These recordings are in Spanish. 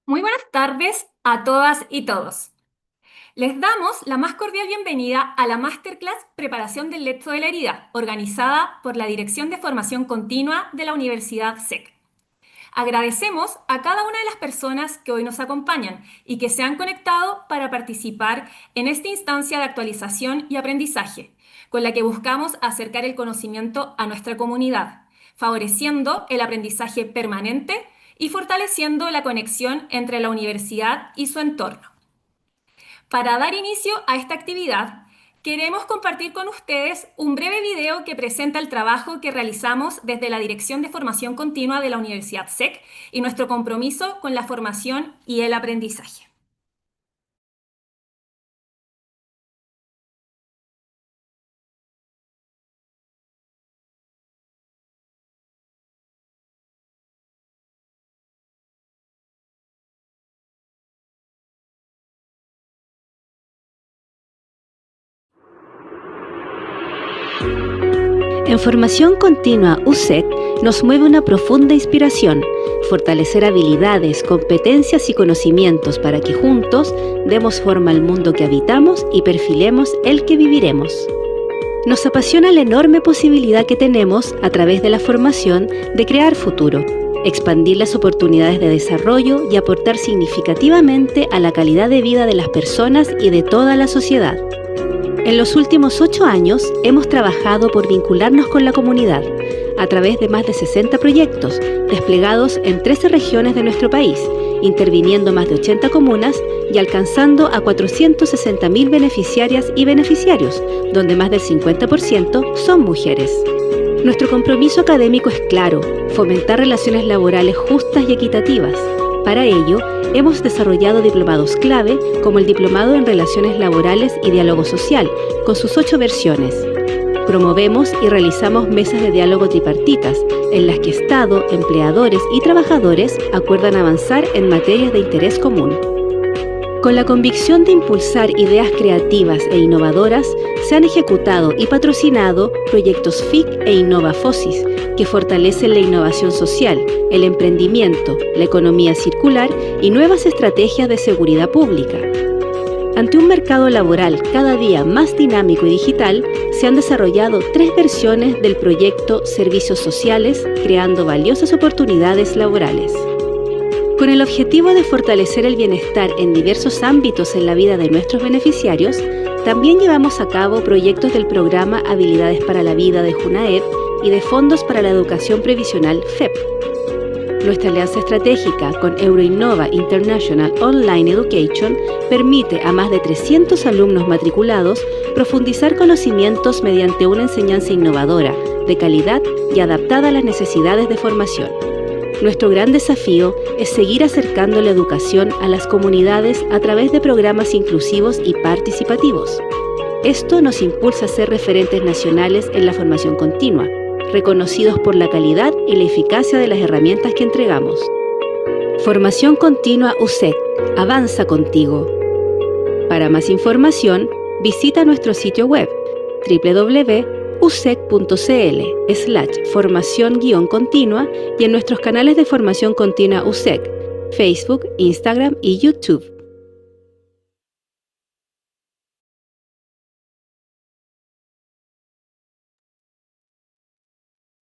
Muy buenas tardes a todas y todos. Les damos la más cordial bienvenida a la Masterclass Preparación del Lecho de la Herida, organizada por la Dirección de Formación Continua de la Universidad SEC. Agradecemos a cada una de las personas que hoy nos acompañan y que se han conectado para participar en esta instancia de actualización y aprendizaje, con la que buscamos acercar el conocimiento a nuestra comunidad, favoreciendo el aprendizaje permanente y fortaleciendo la conexión entre la universidad y su entorno. Para dar inicio a esta actividad, queremos compartir con ustedes un breve video que presenta el trabajo que realizamos desde la Dirección de Formación Continua de la Universidad SEC y nuestro compromiso con la formación y el aprendizaje. En Formación Continua USEC nos mueve una profunda inspiración, fortalecer habilidades, competencias y conocimientos para que juntos demos forma al mundo que habitamos y perfilemos el que viviremos. Nos apasiona la enorme posibilidad que tenemos a través de la formación de crear futuro, expandir las oportunidades de desarrollo y aportar significativamente a la calidad de vida de las personas y de toda la sociedad. En los últimos 8 años hemos trabajado por vincularnos con la comunidad a través de más de 60 proyectos desplegados en 13 regiones de nuestro país, interviniendo más de 80 comunas y alcanzando a 460.000 beneficiarias y beneficiarios, donde más del 50% son mujeres. Nuestro compromiso académico es claro: fomentar relaciones laborales justas y equitativas. Para ello, hemos desarrollado diplomados clave como el Diplomado en Relaciones Laborales y Diálogo Social, con sus 8 versiones. Promovemos y realizamos mesas de diálogo tripartitas, en las que Estado, empleadores y trabajadores acuerdan avanzar en materias de interés común. Con la convicción de impulsar ideas creativas e innovadoras, se han ejecutado y patrocinado proyectos FIC e InnovaFosis, que fortalecen la innovación social, el emprendimiento, la economía circular y nuevas estrategias de seguridad pública. Ante un mercado laboral cada día más dinámico y digital, se han desarrollado 3 versiones del proyecto Servicios Sociales, creando valiosas oportunidades laborales. Con el objetivo de fortalecer el bienestar en diversos ámbitos en la vida de nuestros beneficiarios, también llevamos a cabo proyectos del programa Habilidades para la Vida de JUNAEP y de Fondos para la Educación Previsional FEP. Nuestra alianza estratégica con Euroinnova International Online Education permite a más de 300 alumnos matriculados profundizar conocimientos mediante una enseñanza innovadora, de calidad y adaptada a las necesidades de formación. Nuestro gran desafío es seguir acercando la educación a las comunidades a través de programas inclusivos y participativos. Esto nos impulsa a ser referentes nacionales en la formación continua, reconocidos por la calidad y la eficacia de las herramientas que entregamos. Formación Continua USEC. Avanza contigo. Para más información, visita nuestro sitio web www.usec.cl/formación-continua y en nuestros canales de Formación Continua USEC, Facebook, Instagram y YouTube.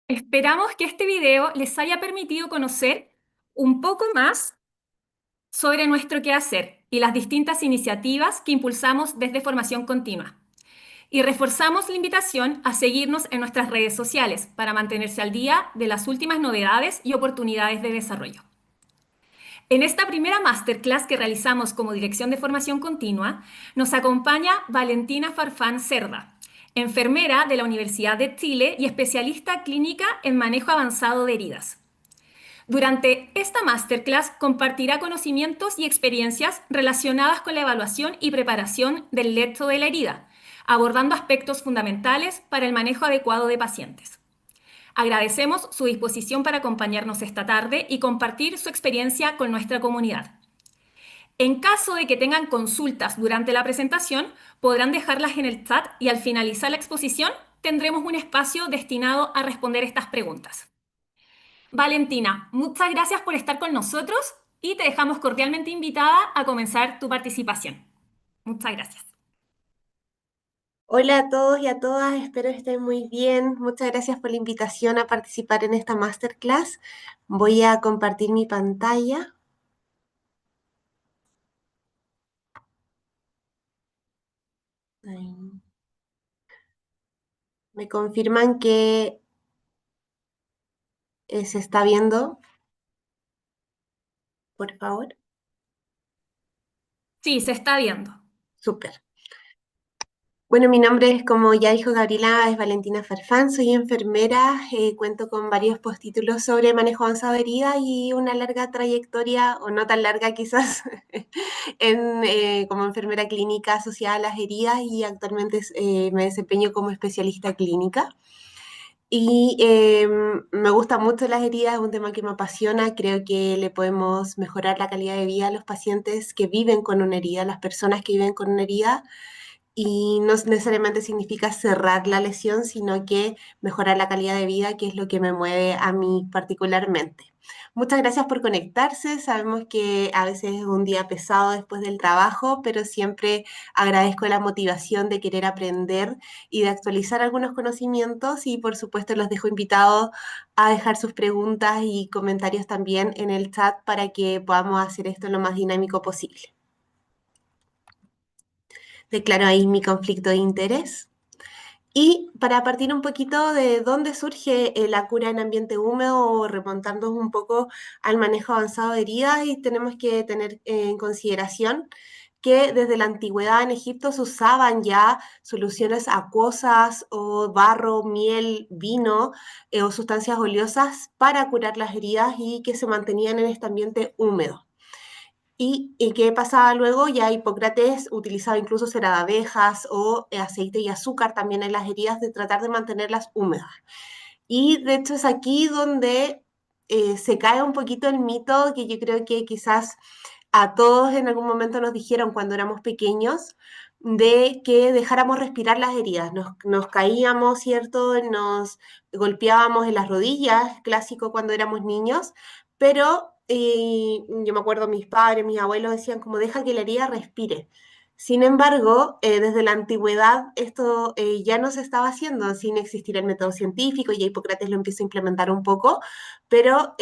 Esperamos que este video les haya permitido conocer un poco más sobre nuestro quehacer y las distintas iniciativas que impulsamos desde Formación Continua. Y reforzamos la invitación a seguirnos en nuestras redes sociales para mantenerse al día de las últimas novedades y oportunidades de desarrollo. En esta primera masterclass que realizamos como Dirección de Formación Continua, nos acompaña Valentina Farfán Cerda, enfermera de la Universidad de Chile y especialista clínica en manejo avanzado de heridas. Durante esta masterclass compartirá conocimientos y experiencias relacionadas con la evaluación y preparación del lecho de la herida, abordando aspectos fundamentales para el manejo adecuado de pacientes. Agradecemos su disposición para acompañarnos esta tarde y compartir su experiencia con nuestra comunidad. En caso de que tengan consultas durante la presentación, podrán dejarlas en el chat y al finalizar la exposición tendremos un espacio destinado a responder estas preguntas. Valentina, muchas gracias por estar con nosotros y te dejamos cordialmente invitada a comenzar tu participación. Muchas gracias. Hola a todos y a todas, espero estén muy bien. Muchas gracias por la invitación a participar en esta masterclass. Voy a compartir mi pantalla. Ahí. Me confirman que se está viendo, por favor. Sí, se está viendo. Súper. Bueno, mi nombre es, como ya dijo Gabriela, es Valentina Farfán, soy enfermera, cuento con varios postítulos sobre manejo avanzado de heridas y una larga trayectoria, o no tan larga quizás, como enfermera clínica asociada a las heridas y actualmente me desempeño como especialista clínica. Y me gustan mucho las heridas, es un tema que me apasiona, creo que le podemos mejorar la calidad de vida a los pacientes que viven con una herida, a las personas que viven con una herida y no necesariamente significa cerrar la lesión, sino que mejorar la calidad de vida, que es lo que me mueve a mí particularmente. Muchas gracias por conectarse. Sabemos que a veces es un día pesado después del trabajo, pero siempre agradezco la motivación de querer aprender y de actualizar algunos conocimientos y por supuesto los dejo invitados a dejar sus preguntas y comentarios también en el chat para que podamos hacer esto lo más dinámico posible. Declaro ahí mi conflicto de interés. Y para partir un poquito de dónde surge la cura en ambiente húmedo o remontándonos un poco al manejo avanzado de heridas, y tenemos que tener en consideración que desde la antigüedad en Egipto se usaban ya soluciones acuosas o barro, miel, vino o sustancias oleosas para curar las heridas y que se mantenían en este ambiente húmedo. ¿Y qué pasaba luego? Ya Hipócrates utilizaba incluso cera de abejas o aceite y azúcar también en las heridas de tratar de mantenerlas húmedas. Y de hecho es aquí donde se cae un poquito el mito que yo creo que quizás a todos en algún momento nos dijeron cuando éramos pequeños, de que dejáramos respirar las heridas. Nos caíamos, ¿cierto? Nos golpeábamos en las rodillas, clásico cuando éramos niños, pero yo me acuerdo mis padres, mis abuelos decían como deja que la herida respire. Sin embargo, desde la antigüedad esto ya no se estaba haciendo sin existir el método científico, y Hipócrates lo empieza a implementar un poco, pero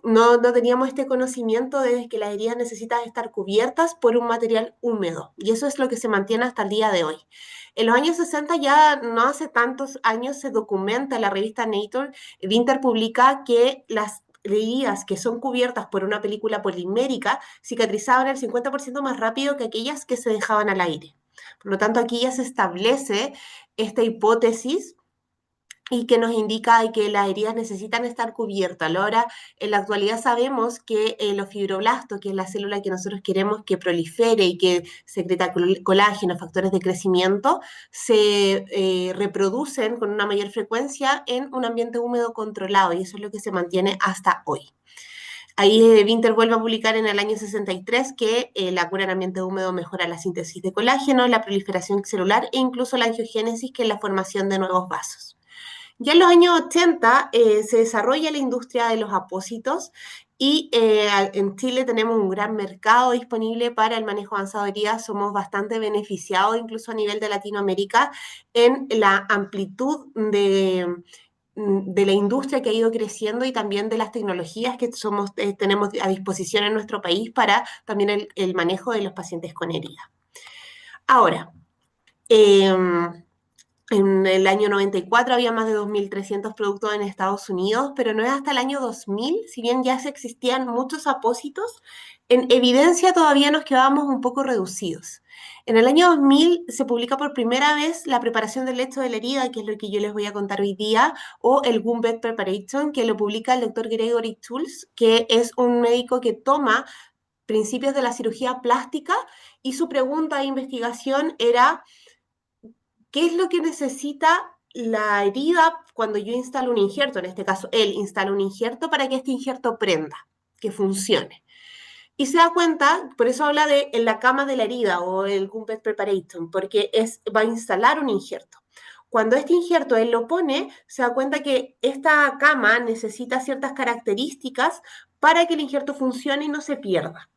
no teníamos este conocimiento de que las heridas necesitan estar cubiertas por un material húmedo, y eso es lo que se mantiene hasta el día de hoy. En los años 60, ya no hace tantos años, se documenta en la revista Nature, Winter publica que las heridas que son cubiertas por una película polimérica cicatrizaban el 50% más rápido que aquellas que se dejaban al aire. Por lo tanto, aquí ya se establece esta hipótesis y que nos indica que las heridas necesitan estar cubiertas. Ahora, en la actualidad sabemos que los fibroblastos, que es la célula que nosotros queremos que prolifere y que secreta colágeno, factores de crecimiento, se reproducen con una mayor frecuencia en un ambiente húmedo controlado, y eso es lo que se mantiene hasta hoy. Ahí Winter vuelve a publicar en el año 63 que la cura en ambiente húmedo mejora la síntesis de colágeno, la proliferación celular e incluso la angiogénesis, que es la formación de nuevos vasos. Ya en los años 80 se desarrolla la industria de los apósitos y en Chile tenemos un gran mercado disponible para el manejo avanzado de heridas. Somos bastante beneficiados, incluso a nivel de Latinoamérica, en la amplitud de la industria que ha ido creciendo y también de las tecnologías que tenemos a disposición en nuestro país para también el manejo de los pacientes con heridas. Ahora, en el año 94 había más de 2.300 productos en Estados Unidos, pero no es hasta el año 2000, si bien ya existían muchos apósitos, en evidencia todavía nos quedábamos un poco reducidos. En el año 2000 se publica por primera vez la preparación del lecho de la herida, que es lo que yo les voy a contar hoy día, o el Wound Bed Preparation, que lo publica el doctor Gregory Tools, que es un médico que toma principios de la cirugía plástica, y su pregunta de investigación era: ¿qué es lo que necesita la herida cuando yo instalo un injerto? En este caso, él instala un injerto para que este injerto prenda, que funcione. Y se da cuenta, por eso habla de en la cama de la herida o el Gumpet Preparation, porque va a instalar un injerto. Cuando este injerto él lo pone, se da cuenta que esta cama necesita ciertas características para que el injerto funcione y no se pierda.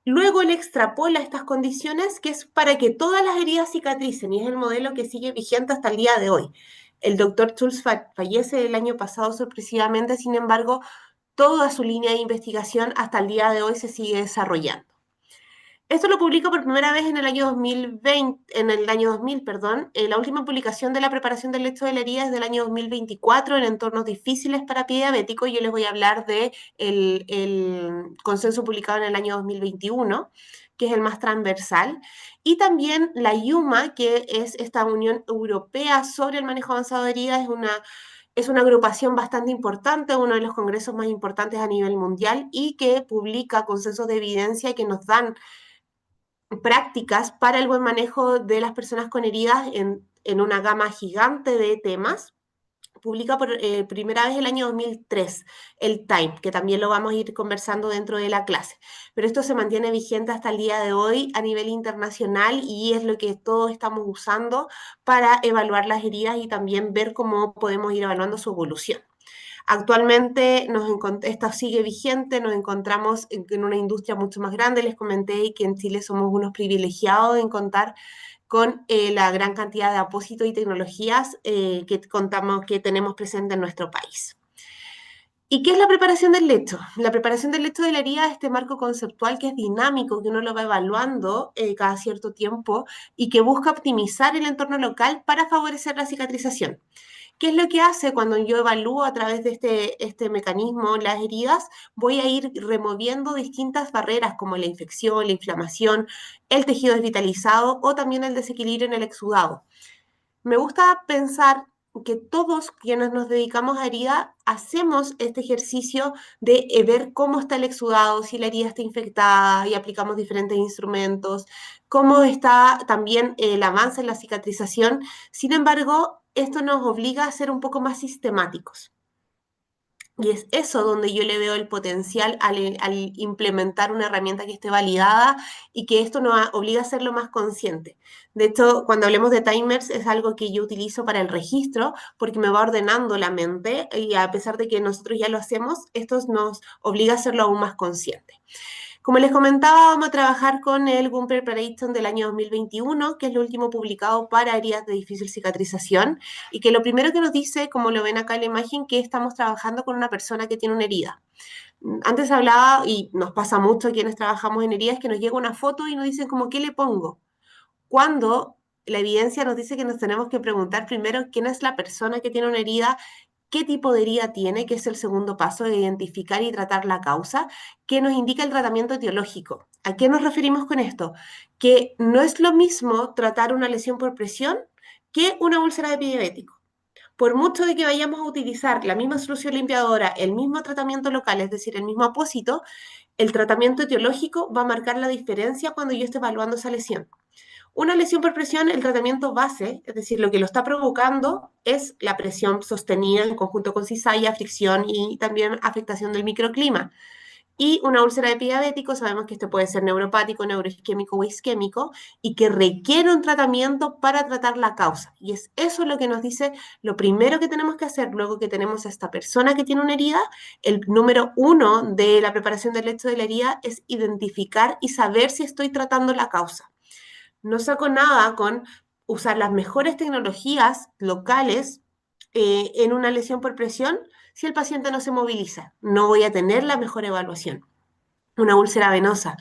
Luego él extrapola estas condiciones que es para que todas las heridas cicatricen y es el modelo que sigue vigente hasta el día de hoy. El doctor Schultz fallece el año pasado sorpresivamente, sin embargo, toda su línea de investigación hasta el día de hoy se sigue desarrollando. Esto lo publica por primera vez en el año 2020, en el año 2000, perdón. La última publicación de la preparación del lecho de la herida es del año 2024 en entornos difíciles para pie diabético. Yo les voy a hablar de el consenso publicado en el año 2021, que es el más transversal, y también la IUMA, que es esta Unión Europea sobre el manejo avanzado de heridas, es una agrupación bastante importante, uno de los congresos más importantes a nivel mundial y que publica consensos de evidencia que nos dan prácticas para el buen manejo de las personas con heridas en una gama gigante de temas. Publica por primera vez el año 2003 el Time, que también lo vamos a ir conversando dentro de la clase. Pero esto se mantiene vigente hasta el día de hoy a nivel internacional y es lo que todos estamos usando para evaluar las heridas y también ver cómo podemos ir evaluando su evolución. Actualmente esto sigue vigente, nos encontramos en una industria mucho más grande. Les comenté que en Chile somos unos privilegiados en contar con la gran cantidad de apósitos y tecnologías que tenemos presente en nuestro país. ¿Y qué es la preparación del lecho? La preparación del lecho de la herida es este marco conceptual que es dinámico, que uno lo va evaluando cada cierto tiempo y que busca optimizar el entorno local para favorecer la cicatrización. ¿Qué es lo que hace cuando yo evalúo a través de este mecanismo las heridas? Voy a ir removiendo distintas barreras como la infección, la inflamación, el tejido desvitalizado o también el desequilibrio en el exudado. Me gusta pensar que todos quienes nos dedicamos a herida hacemos este ejercicio de ver cómo está el exudado, si la herida está infectada y aplicamos diferentes instrumentos, cómo está también el avance en la cicatrización. Sin embargo, esto nos obliga a ser un poco más sistemáticos. Y es eso donde yo le veo el potencial al implementar una herramienta que esté validada y que esto nos obliga a hacerlo más consciente. De hecho, cuando hablemos de timers es algo que yo utilizo para el registro porque me va ordenando la mente y a pesar de que nosotros ya lo hacemos, esto nos obliga a hacerlo aún más consciente. Como les comentaba, vamos a trabajar con el Wound Preparation del año 2021, que es lo último publicado para heridas de difícil cicatrización, y que lo primero que nos dice, como lo ven acá en la imagen, que estamos trabajando con una persona que tiene una herida. Antes hablaba, y nos pasa mucho a quienes trabajamos en heridas, que nos llega una foto y nos dicen como, ¿qué le pongo? Cuando la evidencia nos dice que nos tenemos que preguntar primero quién es la persona que tiene una herida, qué tipo de herida tiene, que es el segundo paso de identificar y tratar la causa, que nos indica el tratamiento etiológico. ¿A qué nos referimos con esto? Que no es lo mismo tratar una lesión por presión que una úlcera de pie diabético. Por mucho de que vayamos a utilizar la misma solución limpiadora, el mismo tratamiento local, es decir, el mismo apósito, el tratamiento etiológico va a marcar la diferencia cuando yo esté evaluando esa lesión. Una lesión por presión, el tratamiento base, es decir, lo que lo está provocando es la presión sostenida en conjunto con cizalla, fricción y también afectación del microclima. Y una úlcera de pie diabético, sabemos que este puede ser neuropático, neuroisquémico o isquémico y que requiere un tratamiento para tratar la causa. Y es eso lo que nos dice lo primero que tenemos que hacer luego que tenemos a esta persona que tiene una herida. El número uno de la preparación del lecho de la herida es identificar y saber si estoy tratando la causa. No saco nada con usar las mejores tecnologías locales en una lesión por presión si el paciente no se moviliza. No voy a tener la mejor evaluación. Una úlcera venosa.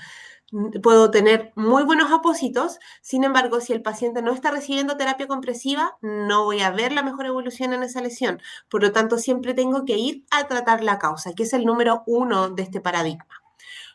Puedo tener muy buenos apósitos, sin embargo, si el paciente no está recibiendo terapia compresiva, no voy a ver la mejor evolución en esa lesión. Por lo tanto, siempre tengo que ir a tratar la causa, que es el número uno de este paradigma.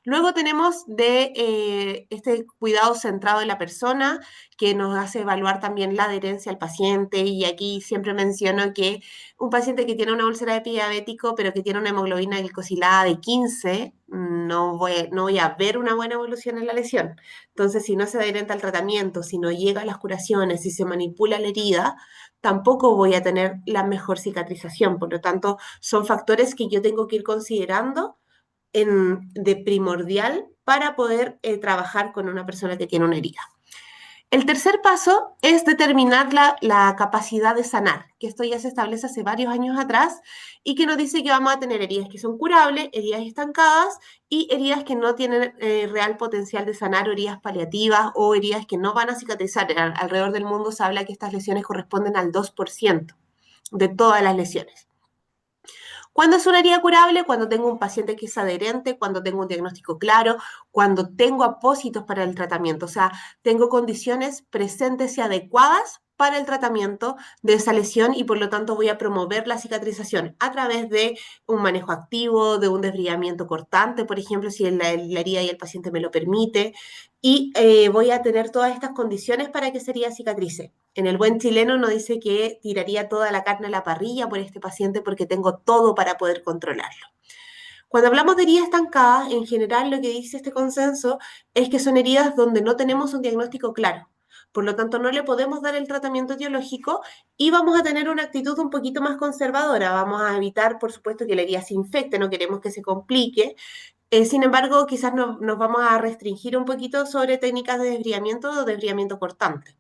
Luego tenemos este cuidado centrado en la persona, que nos hace evaluar también la adherencia al paciente. Y aquí siempre menciono que un paciente que tiene una úlcera de pie diabético, pero que tiene una hemoglobina glicosilada de 15, no voy a ver una buena evolución en la lesión. Entonces, si no se adherente al tratamiento, si no llega a las curaciones, si se manipula la herida, tampoco voy a tener la mejor cicatrización. Por lo tanto, son factores que yo tengo que ir considerando de primordial para poder trabajar con una persona que tiene una herida. El tercer paso es determinar la capacidad de sanar, que esto ya se establece hace varios años atrás y que nos dice que vamos a tener heridas que son curables, heridas estancadas y heridas que no tienen real potencial de sanar, o heridas paliativas o heridas que no van a cicatrizar. Alrededor del mundo se habla que estas lesiones corresponden al 2% de todas las lesiones. ¿Cuándo es una herida curable? Cuando tengo un paciente que es adherente, cuando tengo un diagnóstico claro, cuando tengo apósitos para el tratamiento, o sea, tengo condiciones presentes y adecuadas para el tratamiento de esa lesión y por lo tanto voy a promover la cicatrización a través de un manejo activo, de un desbridamiento cortante, por ejemplo, si la herida y el paciente me lo permite, y voy a tener todas estas condiciones para que esa herida cicatrice. En el buen chileno nos dice que tiraría toda la carne a la parrilla por este paciente porque tengo todo para poder controlarlo. Cuando hablamos de heridas estancadas, en general lo que dice este consenso es que son heridas donde no tenemos un diagnóstico claro. Por lo tanto, no le podemos dar el tratamiento etiológico y vamos a tener una actitud un poquito más conservadora. Vamos a evitar, por supuesto, que la herida se infecte, no queremos que se complique. Sin embargo, quizás nos vamos a restringir un poquito sobre técnicas de desbridamiento o desbridamiento cortante.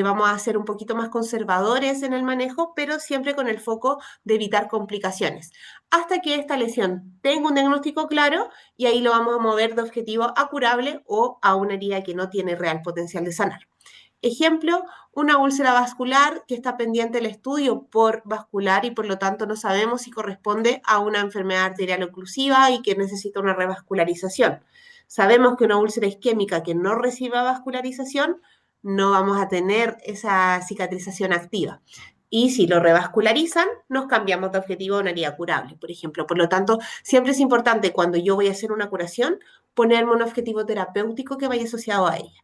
Vamos a ser un poquito más conservadores en el manejo, pero siempre con el foco de evitar complicaciones, hasta que esta lesión tenga un diagnóstico claro y ahí lo vamos a mover de objetivo a curable o a una herida que no tiene real potencial de sanar. Ejemplo, una úlcera vascular que está pendiente del estudio por vascular y por lo tanto no sabemos si corresponde a una enfermedad arterial oclusiva y que necesita una revascularización. Sabemos que una úlcera isquémica que no reciba vascularización no vamos a tener esa cicatrización activa. Y si lo revascularizan, nos cambiamos de objetivo a una herida curable, por ejemplo. Por lo tanto, siempre es importante cuando yo voy a hacer una curación ponerme un objetivo terapéutico que vaya asociado a ella.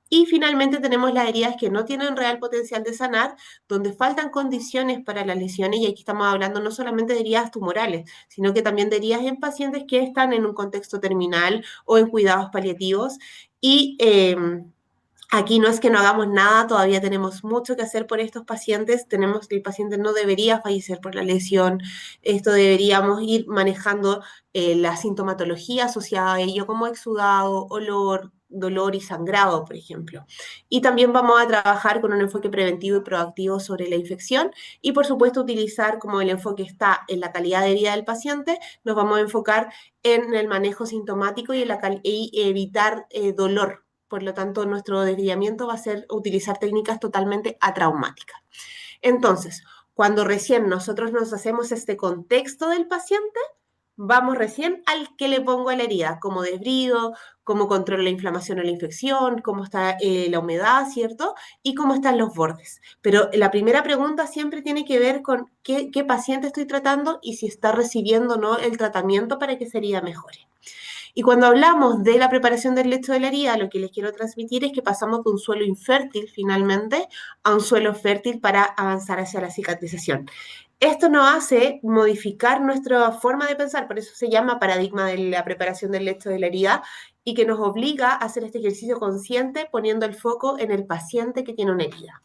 Y finalmente tenemos las heridas que no tienen real potencial de sanar, donde faltan condiciones para las lesiones, y aquí estamos hablando no solamente de heridas tumorales, sino que también de heridas en pacientes que están en un contexto terminal o en cuidados paliativos. Y aquí no es que no hagamos nada, todavía tenemos mucho que hacer por estos pacientes. El paciente no debería fallecer por la lesión. Esto deberíamos ir manejando la sintomatología asociada a ello, como exudado, olor, dolor y sangrado, por ejemplo. Y también vamos a trabajar con un enfoque preventivo y proactivo sobre la infección y, por supuesto, utilizar como el enfoque está en la calidad de vida del paciente, nos vamos a enfocar en el manejo sintomático y evitar dolor. Por lo tanto, nuestro desviamiento va a ser utilizar técnicas totalmente atraumáticas. Entonces, cuando recién nosotros nos hacemos este contexto del paciente, vamos recién al que le pongo a la herida, cómo desbrido, cómo controlo la inflamación o la infección, cómo está la humedad, ¿cierto? Y cómo están los bordes. Pero la primera pregunta siempre tiene que ver con qué paciente estoy tratando y si está recibiendo o no el tratamiento para que esa herida mejore. Y cuando hablamos de la preparación del lecho de la herida, lo que les quiero transmitir es que pasamos de un suelo infértil finalmente a un suelo fértil para avanzar hacia la cicatrización. Esto nos hace modificar nuestra forma de pensar, por eso se llama paradigma de la preparación del lecho de la herida y que nos obliga a hacer este ejercicio consciente poniendo el foco en el paciente que tiene una herida.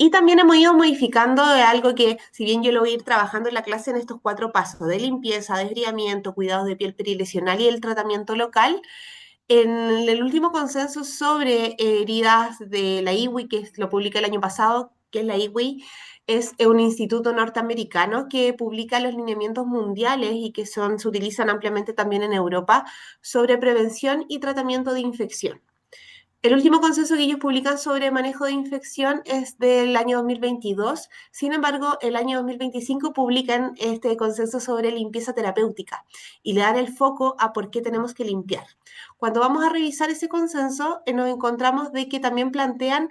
Y también hemos ido modificando algo que, si bien yo lo voy a ir trabajando en la clase en estos 4 pasos de limpieza, desbridamiento, cuidados de piel perilesional y el tratamiento local, en el último consenso sobre heridas de la IWI, que lo publica el año pasado, que es la IWI, es un instituto norteamericano que publica los lineamientos mundiales y que se utilizan ampliamente también en Europa sobre prevención y tratamiento de infección. El último consenso que ellos publican sobre manejo de infección es del año 2022. Sin embargo, el año 2025 publican este consenso sobre limpieza terapéutica y le dan el foco a por qué tenemos que limpiar. Cuando vamos a revisar ese consenso, nos encontramos de que también plantean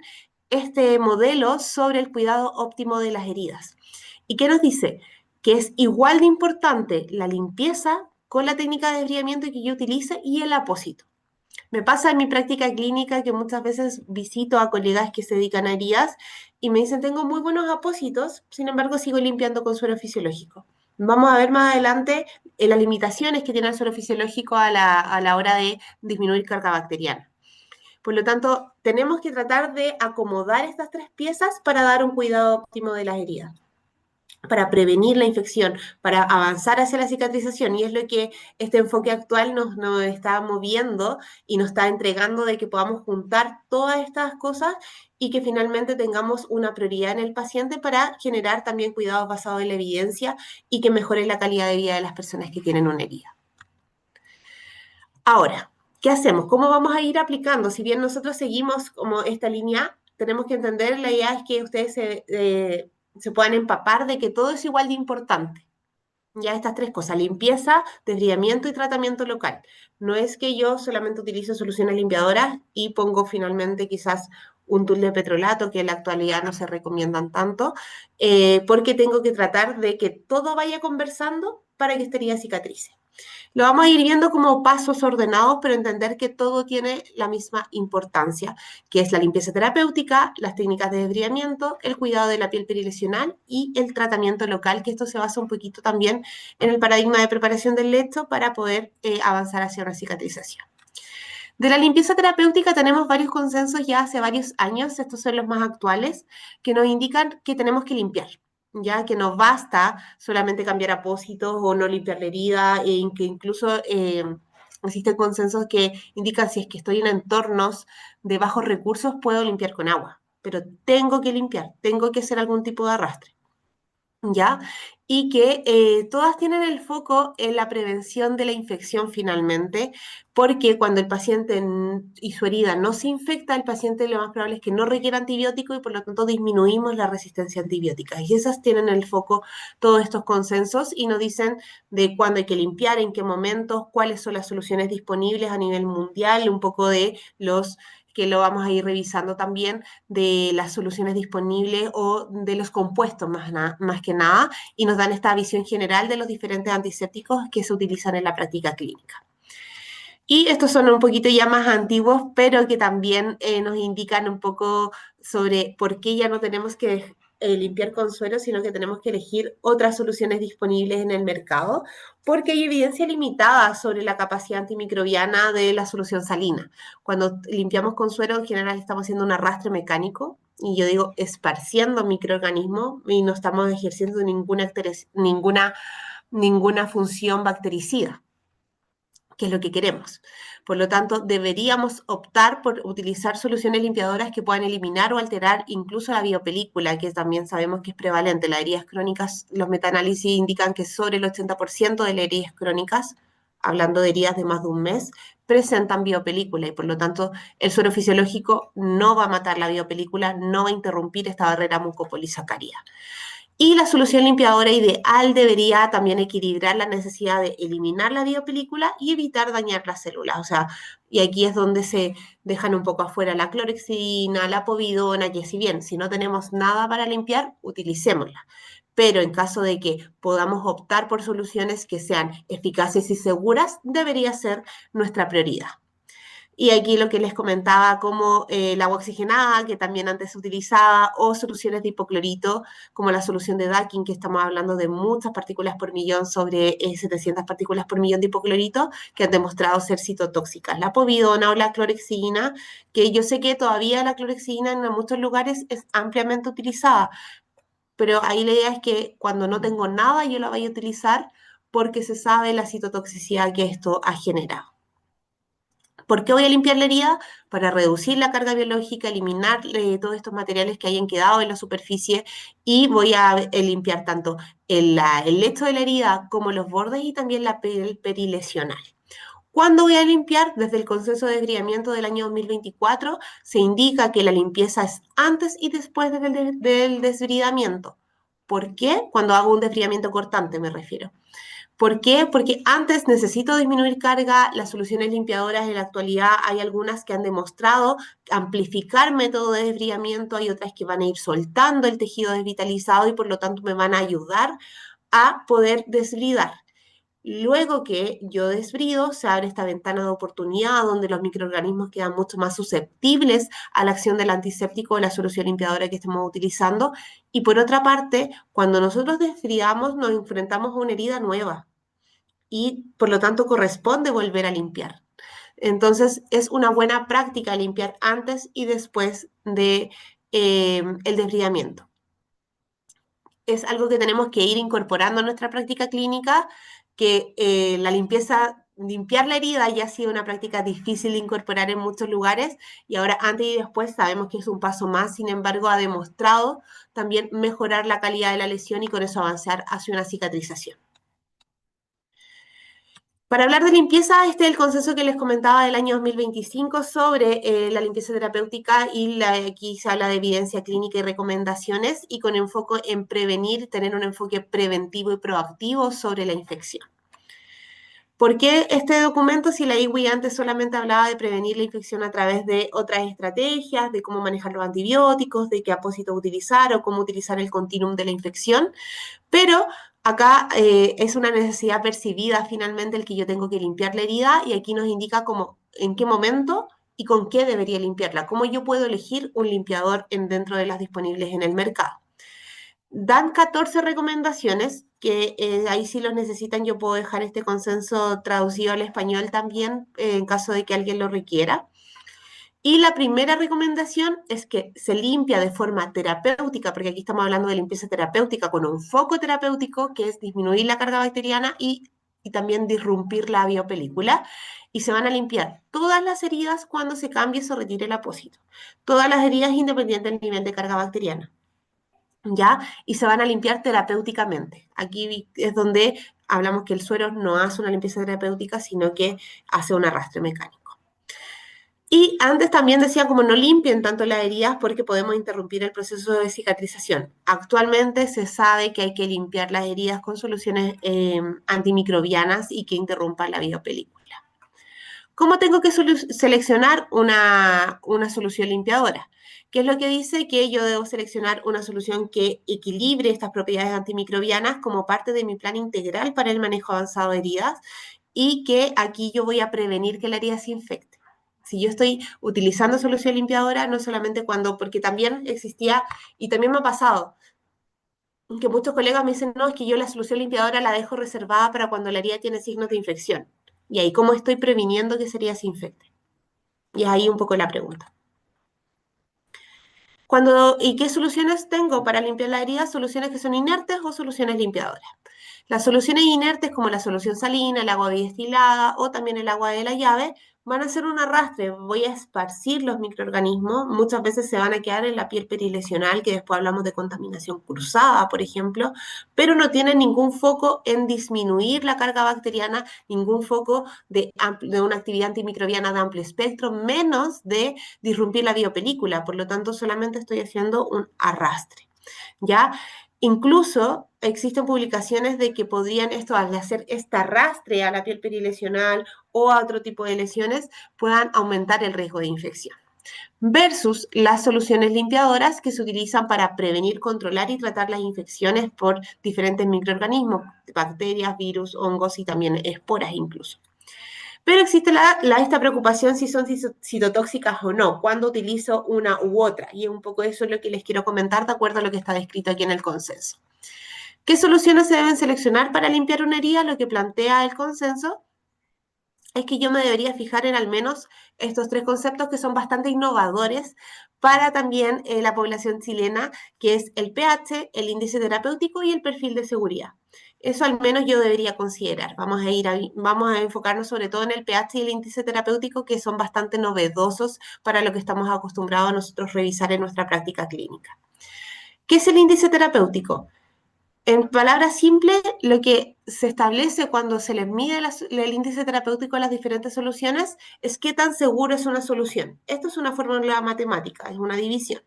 este modelo sobre el cuidado óptimo de las heridas. ¿Y qué nos dice? Que es igual de importante la limpieza con la técnica de desbridamiento que yo utilice y el apósito. Me pasa en mi práctica clínica que muchas veces visito a colegas que se dedican a heridas y me dicen, tengo muy buenos apósitos, sin embargo sigo limpiando con suero fisiológico. Vamos a ver más adelante las limitaciones que tiene el suero fisiológico a la hora de disminuir carga bacteriana. Por lo tanto, tenemos que tratar de acomodar estas 3 piezas para dar un cuidado óptimo de las heridas. para prevenir la infección, para avanzar hacia la cicatrización. Y es lo que este enfoque actual nos está moviendo y nos está entregando, de que podamos juntar todas estas cosas y que finalmente tengamos una prioridad en el paciente para generar también cuidados basados en la evidencia y que mejore la calidad de vida de las personas que tienen una herida. Ahora, ¿qué hacemos? ¿Cómo vamos a ir aplicando? Si bien nosotros seguimos como esta línea, tenemos que entender, la idea es que ustedes se puedan empapar de que todo es igual de importante. Ya estas tres cosas: limpieza, desbridamiento y tratamiento local. No es que yo solamente utilizo soluciones limpiadoras y pongo finalmente quizás un tul de petrolato, que en la actualidad no se recomiendan tanto, porque tengo que tratar de que todo vaya conversando para que esta herida cicatrice. Lo vamos a ir viendo como pasos ordenados, pero entender que todo tiene la misma importancia, que es la limpieza terapéutica, las técnicas de desbridamiento, el cuidado de la piel perilesional y el tratamiento local, que esto se basa un poquito también en el paradigma de preparación del lecho para poder avanzar hacia una cicatrización. De la limpieza terapéutica tenemos varios consensos ya hace varios años, estos son los más actuales, que nos indican que tenemos que limpiar, ya que no basta solamente cambiar apósitos o no limpiar la herida, que incluso existen consensos que indican, si es que estoy en entornos de bajos recursos, puedo limpiar con agua, pero tengo que limpiar, tengo que hacer algún tipo de arrastre. ¿Ya? Y que todas tienen el foco en la prevención de la infección finalmente, porque cuando el paciente y su herida no se infecta, el paciente lo más probable es que no requiera antibiótico y por lo tanto disminuimos la resistencia antibiótica. Y esas tienen el foco todos estos consensos y nos dicen de cuándo hay que limpiar, en qué momentos, cuáles son las soluciones disponibles a nivel mundial, un poco de los que lo vamos a ir revisando también, de las soluciones disponibles o de los compuestos más que nada, y nos dan esta visión general de los diferentes antisépticos que se utilizan en la práctica clínica. Y estos son un poquito ya más antiguos, pero que también nos indican un poco sobre por qué ya no tenemos que limpiar con suero, sino que tenemos que elegir otras soluciones disponibles en el mercado, porque hay evidencia limitada sobre la capacidad antimicrobiana de la solución salina. Cuando limpiamos con suero, en general estamos haciendo un arrastre mecánico, y yo digo esparciendo microorganismos, y no estamos ejerciendo ninguna función bactericida, que es lo que queremos. Por lo tanto, deberíamos optar por utilizar soluciones limpiadoras que puedan eliminar o alterar incluso la biopelícula, que también sabemos que es prevalente. Las heridas crónicas, los metaanálisis indican que sobre el 80% de las heridas crónicas, hablando de heridas de más de un mes, presentan biopelícula, y por lo tanto el suero fisiológico no va a matar la biopelícula, no va a interrumpir esta barrera mucopolisacaria. Y la solución limpiadora ideal debería también equilibrar la necesidad de eliminar la biopelícula y evitar dañar las células. O sea, y aquí es donde se dejan un poco afuera la clorexidina, la povidona, que si bien si no tenemos nada para limpiar, utilicémosla. Pero en caso de que podamos optar por soluciones que sean eficaces y seguras, debería ser nuestra prioridad. Y aquí lo que les comentaba, como el agua oxigenada, que también antes se utilizaba, o soluciones de hipoclorito, como la solución de Dakin, que estamos hablando de muchas partículas por millón, sobre 700 partículas por millón de hipoclorito, que han demostrado ser citotóxicas. La povidona o la clorexidina, que yo sé que todavía la clorexidina en muchos lugares es ampliamente utilizada, pero ahí la idea es que cuando no tengo nada yo la vaya a utilizar, porque se sabe la citotoxicidad que esto ha generado. ¿Por qué voy a limpiar la herida? Para reducir la carga biológica, eliminar todos estos materiales que hayan quedado en la superficie, y voy a limpiar tanto el lecho de la herida como los bordes y también la piel perilesional. ¿Cuándo voy a limpiar? Desde el consenso de desbridamiento del año 2024 se indica que la limpieza es antes y después del desbridamiento. ¿Por qué? Cuando hago un desbridamiento cortante, me refiero. ¿Por qué? Porque antes necesito disminuir carga. Las soluciones limpiadoras en la actualidad hay algunas que han demostrado amplificar método de desbridamiento, hay otras que van a ir soltando el tejido desvitalizado y por lo tanto me van a ayudar a poder desbridar. Luego que yo desbrido, se abre esta ventana de oportunidad donde los microorganismos quedan mucho más susceptibles a la acción del antiséptico o la solución limpiadora que estemos utilizando. Y por otra parte, cuando nosotros desbridamos, nos enfrentamos a una herida nueva y por lo tanto corresponde volver a limpiar. Entonces es una buena práctica limpiar antes y después de el desbridamiento. es algo que tenemos que ir incorporando a nuestra práctica clínica, que limpiar la herida ya ha sido una práctica difícil de incorporar en muchos lugares y ahora antes y después sabemos que es un paso más, sin embargo ha demostrado también mejorar la calidad de la lesión y con eso avanzar hacia una cicatrización. Para hablar de limpieza, este es el consenso que les comentaba del año 2025 sobre la limpieza terapéutica y aquí se habla de evidencia clínica y recomendaciones y con enfoque en prevenir, tener un enfoque preventivo y proactivo sobre la infección. ¿Por qué este documento si la IWI antes solamente hablaba de prevenir la infección a través de otras estrategias, de cómo manejar los antibióticos, de qué apósito utilizar o cómo utilizar el continuum de la infección? Pero acá es una necesidad percibida finalmente el que yo tengo que limpiar la herida y aquí nos indica cómo, en qué momento y con qué debería limpiarla, cómo yo puedo elegir un limpiador dentro de las disponibles en el mercado. Dan 14 recomendaciones que ahí si los necesitan yo puedo dejar este consenso traducido al español también en caso de que alguien lo requiera. Y la primera recomendación es que se limpia de forma terapéutica, porque aquí estamos hablando de limpieza terapéutica con un foco terapéutico, que es disminuir la carga bacteriana y también disrumpir la biopelícula. Y se van a limpiar todas las heridas cuando se cambie o se retire el apósito. Todas las heridas independientes del nivel de carga bacteriana. ¿Ya? Y se van a limpiar terapéuticamente. Aquí es donde hablamos que el suero no hace una limpieza terapéutica, sino que hace un arrastre mecánico. Y antes también decía como no limpien tanto las heridas porque podemos interrumpir el proceso de cicatrización. Actualmente se sabe que hay que limpiar las heridas con soluciones antimicrobianas y que interrumpan la biopelícula. ¿Cómo tengo que seleccionar una solución limpiadora? ¿Qué es lo que dice? Que yo debo seleccionar una solución que equilibre estas propiedades antimicrobianas como parte de mi plan integral para el manejo avanzado de heridas y que aquí yo voy a prevenir que la herida se infecte. Si yo estoy utilizando solución limpiadora, no solamente porque también existía, y también me ha pasado, que muchos colegas me dicen, no, es que yo la solución limpiadora la dejo reservada para cuando la herida tiene signos de infección. Y ahí, ¿cómo estoy previniendo que esa herida se infecte? Y es ahí un poco la pregunta. ¿Y qué soluciones tengo para limpiar la herida? ¿Soluciones que son inertes o soluciones limpiadoras? Las soluciones inertes, como la solución salina, el agua destilada o también el agua de la llave, van a hacer un arrastre. Voy a esparcir los microorganismos. Muchas veces se van a quedar en la piel perilesional, que después hablamos de contaminación cruzada, por ejemplo, pero no tienen ningún foco en disminuir la carga bacteriana, ningún foco de una actividad antimicrobiana de amplio espectro, menos de disrumpir la biopelícula. Por lo tanto, solamente estoy haciendo un arrastre. ¿Ya? Incluso existen publicaciones de que podrían al hacer este arrastre a la piel perilesional o a otro tipo de lesiones, puedan aumentar el riesgo de infección. Versus las soluciones limpiadoras que se utilizan para prevenir, controlar y tratar las infecciones por diferentes microorganismos, bacterias, virus, hongos y también esporas incluso. Pero existe esta preocupación si son citotóxicas o no, cuando utilizo una u otra. Y un poco eso es lo que les quiero comentar de acuerdo a lo que está descrito aquí en el consenso. ¿Qué soluciones se deben seleccionar para limpiar una herida? Lo que plantea el consenso es que yo me debería fijar en al menos estos 3 conceptos que son bastante innovadores para también la población chilena, que es el pH, el índice terapéutico y el perfil de seguridad. Eso al menos yo debería considerar. Vamos a enfocarnos sobre todo en el pH y el índice terapéutico, que son bastante novedosos para lo que estamos acostumbrados a nosotros revisar en nuestra práctica clínica. ¿Qué es el índice terapéutico? En palabras simples, lo que se establece cuando se les mide el índice terapéutico a las diferentes soluciones es qué tan seguro es una solución. Esto es una fórmula matemática, es una división.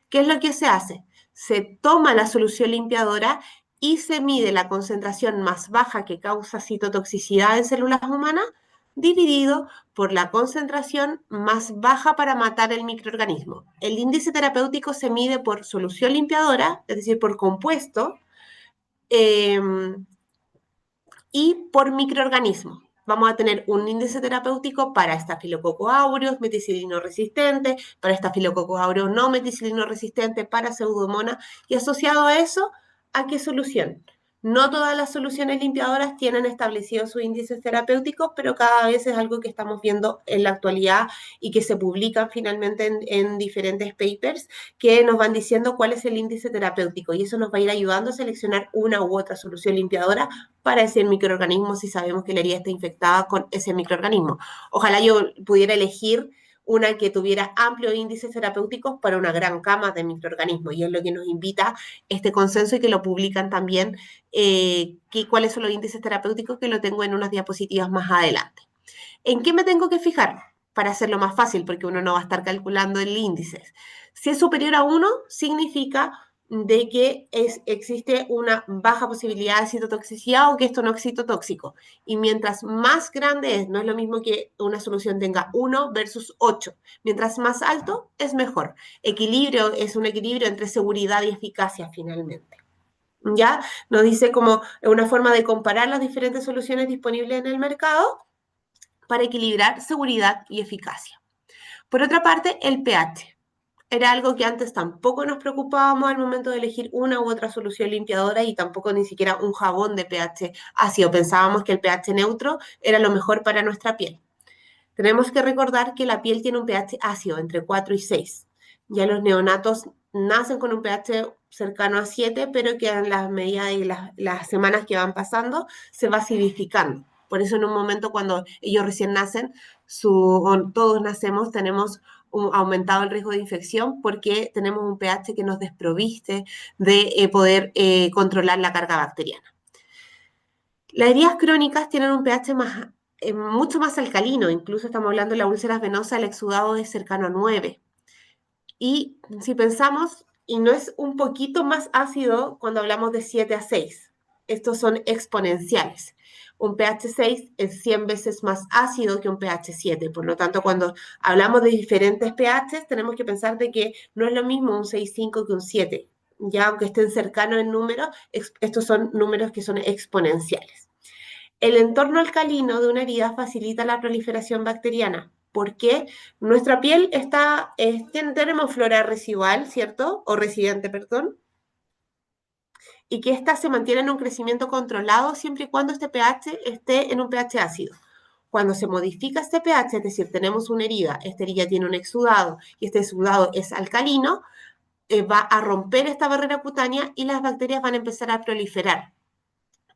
¿Qué es lo que se hace? Se toma la solución limpiadora y se mide la concentración más baja que causa citotoxicidad en células humanas dividido por la concentración más baja para matar el microorganismo. El índice terapéutico se mide por solución limpiadora, es decir, por compuesto, y por microorganismo. Vamos a tener un índice terapéutico para Staphylococcus aureus meticilino resistente, para Staphylococcus aureus no meticilino resistente, para Pseudomonas, y asociado a eso, ¿a qué solución? No todas las soluciones limpiadoras tienen establecidos sus índices terapéuticos, pero cada vez es algo que estamos viendo en la actualidad y que se publican finalmente en diferentes papers que nos van diciendo cuál es el índice terapéutico y eso nos va a ir ayudando a seleccionar una u otra solución limpiadora para ese microorganismo si sabemos que la herida está infectada con ese microorganismo. Ojalá yo pudiera elegir una que tuviera amplios índices terapéuticos para una gran gama de microorganismos y es lo que nos invita este consenso y que lo publican también cuáles son los índices terapéuticos, que lo tengo en unas diapositivas más adelante. ¿En qué me tengo que fijar? Para hacerlo más fácil, porque uno no va a estar calculando el índice. Si es superior a 1, significa de que existe una baja posibilidad de citotoxicidad o que esto no es citotóxico. Y mientras más grande es, no es lo mismo que una solución tenga 1 versus 8. Mientras más alto, es mejor. Equilibrio es un equilibrio entre seguridad y eficacia finalmente. ¿Ya? Nos dice como una forma de comparar las diferentes soluciones disponibles en el mercado para equilibrar seguridad y eficacia. Por otra parte, el pH. Era algo que antes tampoco nos preocupábamos al momento de elegir una u otra solución limpiadora y tampoco ni siquiera un jabón de pH ácido. Pensábamos que el pH neutro era lo mejor para nuestra piel. Tenemos que recordar que la piel tiene un pH ácido entre 4 y 6. Ya los neonatos nacen con un pH cercano a 7, pero que en las medidas y las semanas que van pasando se va acidificando. Por eso en un momento cuando ellos recién nacen, todos nacemos, tenemos aumentado el riesgo de infección porque tenemos un pH que nos desproviste de poder controlar la carga bacteriana. Las heridas crónicas tienen un pH mucho más alcalino, incluso estamos hablando de las úlceras venosas, el exudado es cercano a 9. Y si pensamos, y no es un poquito más ácido cuando hablamos de 7 a 6, estos son exponenciales. Un pH 6 es 100 veces más ácido que un pH 7, por lo tanto, cuando hablamos de diferentes pHs, tenemos que pensar de que no es lo mismo un 6,5 que un 7. Ya aunque estén cercanos en número, estos son números que son exponenciales. El entorno alcalino de una herida facilita la proliferación bacteriana, porque nuestra piel tenemos flora residual, ¿cierto? O residente, perdón, y que ésta se mantiene en un crecimiento controlado siempre y cuando este pH esté en un pH ácido. Cuando se modifica este pH, es decir, tenemos una herida, esta herida tiene un exudado y este exudado es alcalino, va a romper esta barrera cutánea y las bacterias van a empezar a proliferar.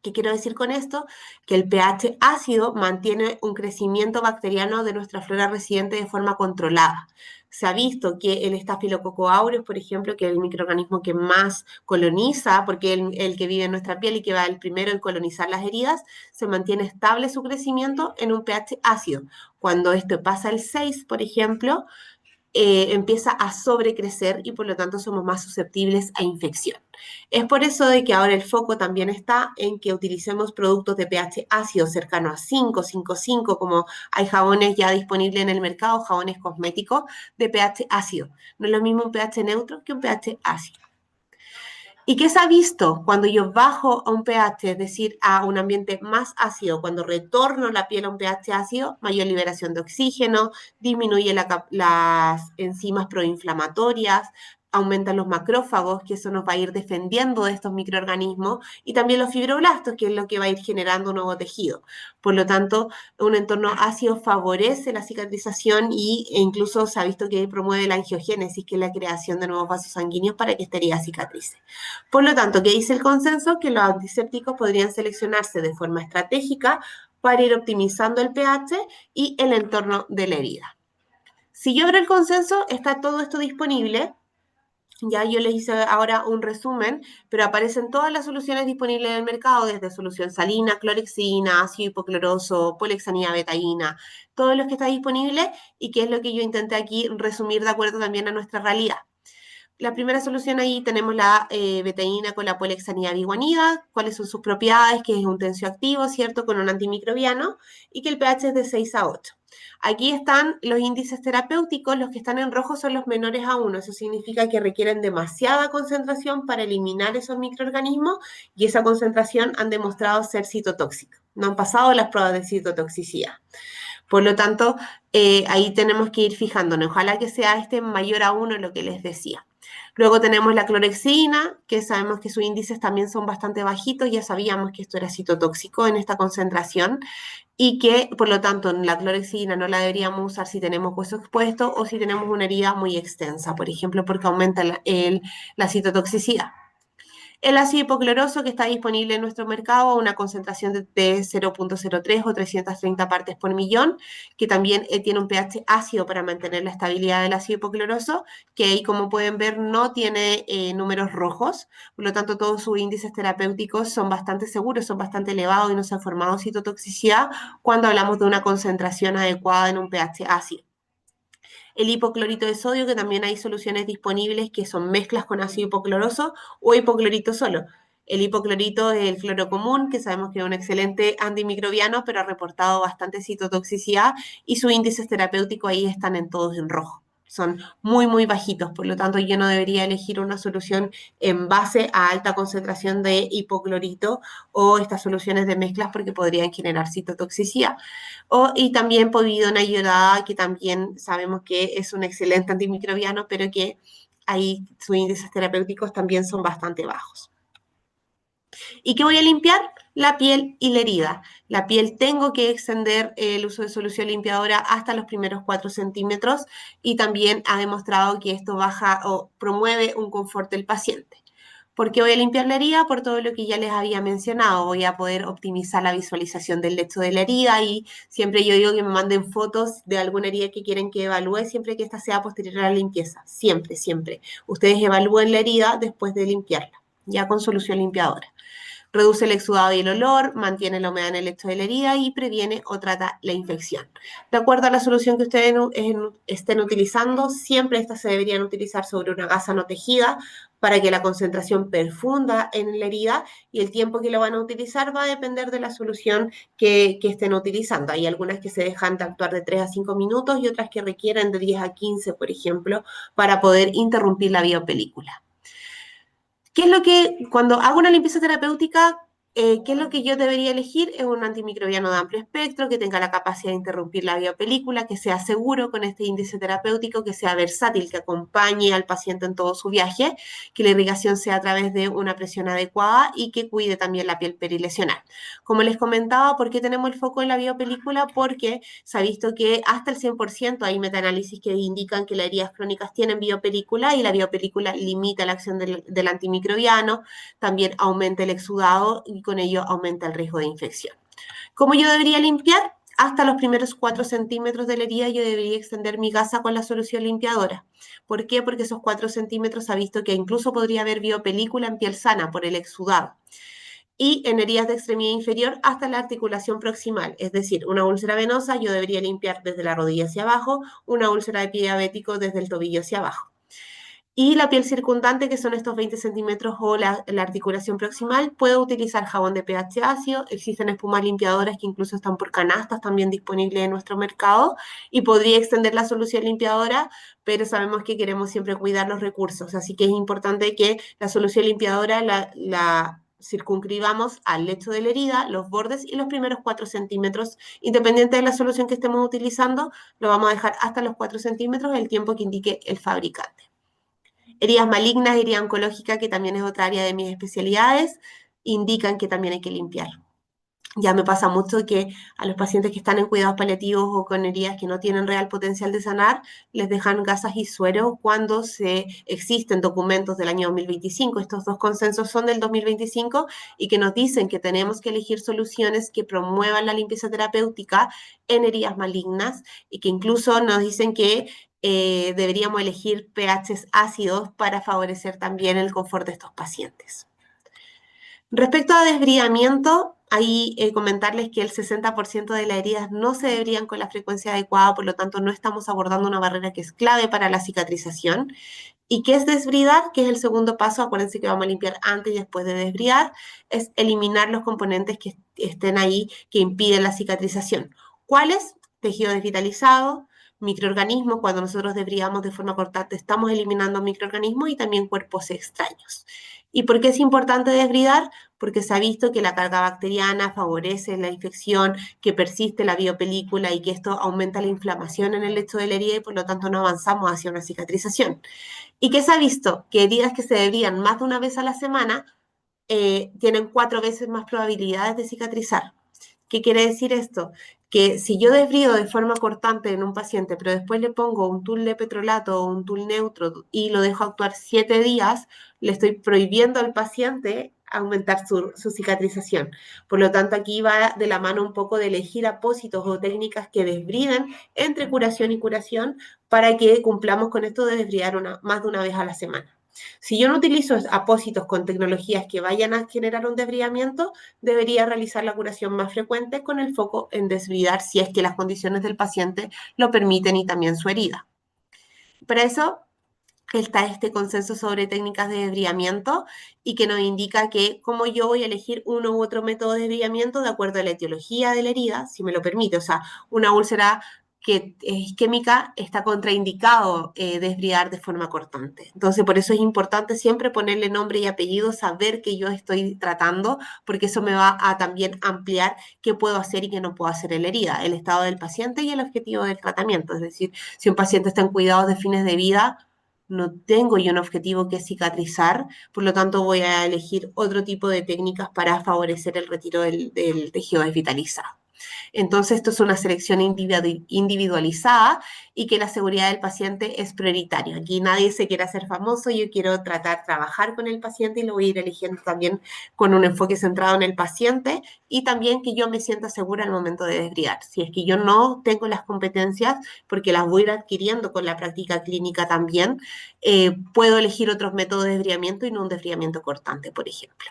¿Qué quiero decir con esto? Que el pH ácido mantiene un crecimiento bacteriano de nuestra flora residente de forma controlada. Se ha visto que el Staphylococcus aureus, por ejemplo, que es el microorganismo que más coloniza, porque es el que vive en nuestra piel y que va el primero en colonizar las heridas, se mantiene estable su crecimiento en un pH ácido. Cuando esto pasa el 6, por ejemplo, empieza a sobrecrecer y por lo tanto somos más susceptibles a infección. Es por eso de que ahora el foco también está en que utilicemos productos de pH ácido cercano a 5, 5,5, como hay jabones ya disponibles en el mercado, jabones cosméticos de pH ácido. No es lo mismo un pH neutro que un pH ácido. ¿Y qué se ha visto cuando yo bajo a un pH, es decir, a un ambiente más ácido, cuando retorno la piel a un pH ácido? Mayor liberación de oxígeno, disminuye las enzimas proinflamatorias, aumentan los macrófagos, que eso nos va a ir defendiendo de estos microorganismos, y también los fibroblastos, que es lo que va a ir generando un nuevo tejido. Por lo tanto, un entorno ácido favorece la cicatrización e incluso se ha visto que promueve la angiogénesis, que es la creación de nuevos vasos sanguíneos para que esta herida cicatrice. Por lo tanto, ¿qué dice el consenso? Que los antisépticos podrían seleccionarse de forma estratégica para ir optimizando el pH y el entorno de la herida. Si yo abro el consenso, está todo esto disponible. Ya yo les hice ahora un resumen, pero aparecen todas las soluciones disponibles en el mercado, desde solución salina, clorexina, ácido hipocloroso, polexanida betaína, todo lo que está disponible y que es lo que yo intenté aquí resumir de acuerdo también a nuestra realidad. La primera solución ahí tenemos la betaína con la polexanida biguanida, cuáles son sus propiedades, que es un tensioactivo, ¿cierto?, con un antimicrobiano, y que el pH es de 6 a 8. Aquí están los índices terapéuticos, los que están en rojo son los menores a 1, eso significa que requieren demasiada concentración para eliminar esos microorganismos y esa concentración han demostrado ser citotóxica, no han pasado las pruebas de citotoxicidad. Por lo tanto, ahí tenemos que ir fijándonos, ojalá que sea este mayor a 1 lo que les decía. Luego tenemos la clorexidina, que sabemos que sus índices también son bastante bajitos, ya sabíamos que esto era citotóxico en esta concentración y que por lo tanto la clorexidina no la deberíamos usar si tenemos hueso expuesto o si tenemos una herida muy extensa, por ejemplo, porque aumenta la citotoxicidad. El ácido hipocloroso que está disponible en nuestro mercado a una concentración de 0,03 o 330 partes por millón, que también tiene un pH ácido para mantener la estabilidad del ácido hipocloroso, que ahí como pueden ver no tiene números rojos, por lo tanto todos sus índices terapéuticos son bastante seguros, son bastante elevados y no se ha formado citotoxicidad cuando hablamos de una concentración adecuada en un pH ácido. El hipoclorito de sodio, que también hay soluciones disponibles que son mezclas con ácido hipocloroso o hipoclorito solo. El hipoclorito es el cloro común, que sabemos que es un excelente antimicrobiano, pero ha reportado bastante citotoxicidad y sus índices terapéuticos ahí están en todos en rojo. Son muy, muy bajitos, por lo tanto yo no debería elegir una solución en base a alta concentración de hipoclorito o estas soluciones de mezclas porque podrían generar citotoxicidad. Y también povidona iodada, que también sabemos que es un excelente antimicrobiano, pero que ahí sus índices terapéuticos también son bastante bajos. ¿Y qué voy a limpiar? La piel y la herida. La piel tengo que extender el uso de solución limpiadora hasta los primeros 4 centímetros y también ha demostrado que esto baja o promueve un confort del paciente. ¿Por qué voy a limpiar la herida? Por todo lo que ya les había mencionado. Voy a poder optimizar la visualización del lecho de la herida y siempre yo digo que me manden fotos de alguna herida que quieren que evalúe, siempre que esta sea posterior a la limpieza. Siempre, siempre. Ustedes evalúen la herida después de limpiarla, ya con solución limpiadora. Reduce el exudado y el olor, mantiene la humedad en el lecho de la herida y previene o trata la infección. De acuerdo a la solución que ustedes estén utilizando, siempre estas se deberían utilizar sobre una gasa no tejida para que la concentración perfunda en la herida y el tiempo que lo van a utilizar va a depender de la solución que estén utilizando. Hay algunas que se dejan de actuar de 3 a 5 minutos y otras que requieren de 10 a 15, por ejemplo, para poder interrumpir la biopelícula. ¿Qué es lo que, cuando hago una limpieza terapéutica, qué es lo que yo debería elegir? Es un antimicrobiano de amplio espectro, que tenga la capacidad de interrumpir la biopelícula, que sea seguro con este índice terapéutico, que sea versátil, que acompañe al paciente en todo su viaje, que la irrigación sea a través de una presión adecuada y que cuide también la piel perilesional. Como les comentaba, ¿por qué tenemos el foco en la biopelícula? Porque se ha visto que hasta el 100% hay metaanálisis que indican que las heridas crónicas tienen biopelícula y la biopelícula limita la acción del antimicrobiano microbiano, también aumenta el exudado y con ello aumenta el riesgo de infección. ¿Cómo yo debería limpiar? Hasta los primeros 4 centímetros de la herida yo debería extender mi gasa con la solución limpiadora. ¿Por qué? Porque esos 4 centímetros se ha visto que incluso podría haber biopelícula en piel sana por el exudado. Y en heridas de extremidad inferior hasta la articulación proximal, es decir, una úlcera venosa yo debería limpiar desde la rodilla hacia abajo, una úlcera de pie diabético desde el tobillo hacia abajo. Y la piel circundante, que son estos 20 centímetros o la articulación proximal, puedo utilizar jabón de pH ácido, existen espumas limpiadoras que incluso están por canastas también disponibles en nuestro mercado y podría extender la solución limpiadora, pero sabemos que queremos siempre cuidar los recursos, así que es importante que la solución limpiadora la circunscribamos al lecho de la herida, los bordes y los primeros 4 centímetros, independiente de la solución que estemos utilizando, lo vamos a dejar hasta los 4 centímetros, el tiempo que indique el fabricante. Heridas malignas, herida oncológica, que también es otra área de mis especialidades, indican que también hay que limpiar. Ya me pasa mucho que a los pacientes que están en cuidados paliativos o con heridas que no tienen real potencial de sanar, les dejan gasas y suero cuando existen documentos del año 2025. Estos dos consensos son del 2025 y que nos dicen que tenemos que elegir soluciones que promuevan la limpieza terapéutica en heridas malignas y que incluso nos dicen que deberíamos elegir pHs ácidos para favorecer también el confort de estos pacientes. Respecto a desbridamiento, ahí comentarles que el 60% de las heridas no se debrían con la frecuencia adecuada, por lo tanto no estamos abordando una barrera que es clave para la cicatrización. ¿Y qué es desbridar? Que es el segundo paso, acuérdense que vamos a limpiar antes y después de desbridar, es eliminar los componentes que estén ahí que impiden la cicatrización. ¿Cuáles? tejido desvitalizado, microorganismos, cuando nosotros desbridamos de forma cortante estamos eliminando microorganismos y también cuerpos extraños. ¿Y por qué es importante desbridar? Porque se ha visto que la carga bacteriana favorece la infección, que persiste la biopelícula y que esto aumenta la inflamación en el lecho de la herida y por lo tanto no avanzamos hacia una cicatrización. ¿Y qué se ha visto? Que heridas que se desbridan más de una vez a la semana tienen 4 veces más probabilidades de cicatrizar. ¿Qué quiere decir esto? Que si yo desbrido de forma cortante en un paciente, pero después le pongo un tul de petrolato o un tul neutro y lo dejo actuar 7 días, le estoy prohibiendo al paciente aumentar su cicatrización. Por lo tanto, aquí va de la mano un poco de elegir apósitos o técnicas que desbriden entre curación y curación para que cumplamos con esto de desbridar más de una vez a la semana. Si yo no utilizo apósitos con tecnologías que vayan a generar un desbridamiento, debería realizar la curación más frecuente con el foco en desbridar si es que las condiciones del paciente lo permiten y también su herida. Para eso está este consenso sobre técnicas de desbridamiento y que nos indica que cómo yo voy a elegir uno u otro método de desbridamiento de acuerdo a la etiología de la herida, si me lo permite. O sea, una úlcera que es isquémica está contraindicado desbridar de forma cortante. Entonces, por eso es importante siempre ponerle nombre y apellido, saber que yo estoy tratando, porque eso me va a también ampliar qué puedo hacer y qué no puedo hacer en la herida, el estado del paciente y el objetivo del tratamiento. Es decir, si un paciente está en cuidados de fines de vida, no tengo yo un objetivo que es cicatrizar, por lo tanto voy a elegir otro tipo de técnicas para favorecer el retiro del tejido desvitalizado. Entonces, esto es una selección individualizada y que la seguridad del paciente es prioritaria. Aquí nadie se quiere hacer famoso, yo quiero trabajar con el paciente y lo voy a ir eligiendo también con un enfoque centrado en el paciente y también que yo me sienta segura al momento de desbridar. Si es que yo no tengo las competencias, porque las voy a ir adquiriendo con la práctica clínica también, puedo elegir otros métodos de desbridamiento y no un desbridamiento cortante, por ejemplo.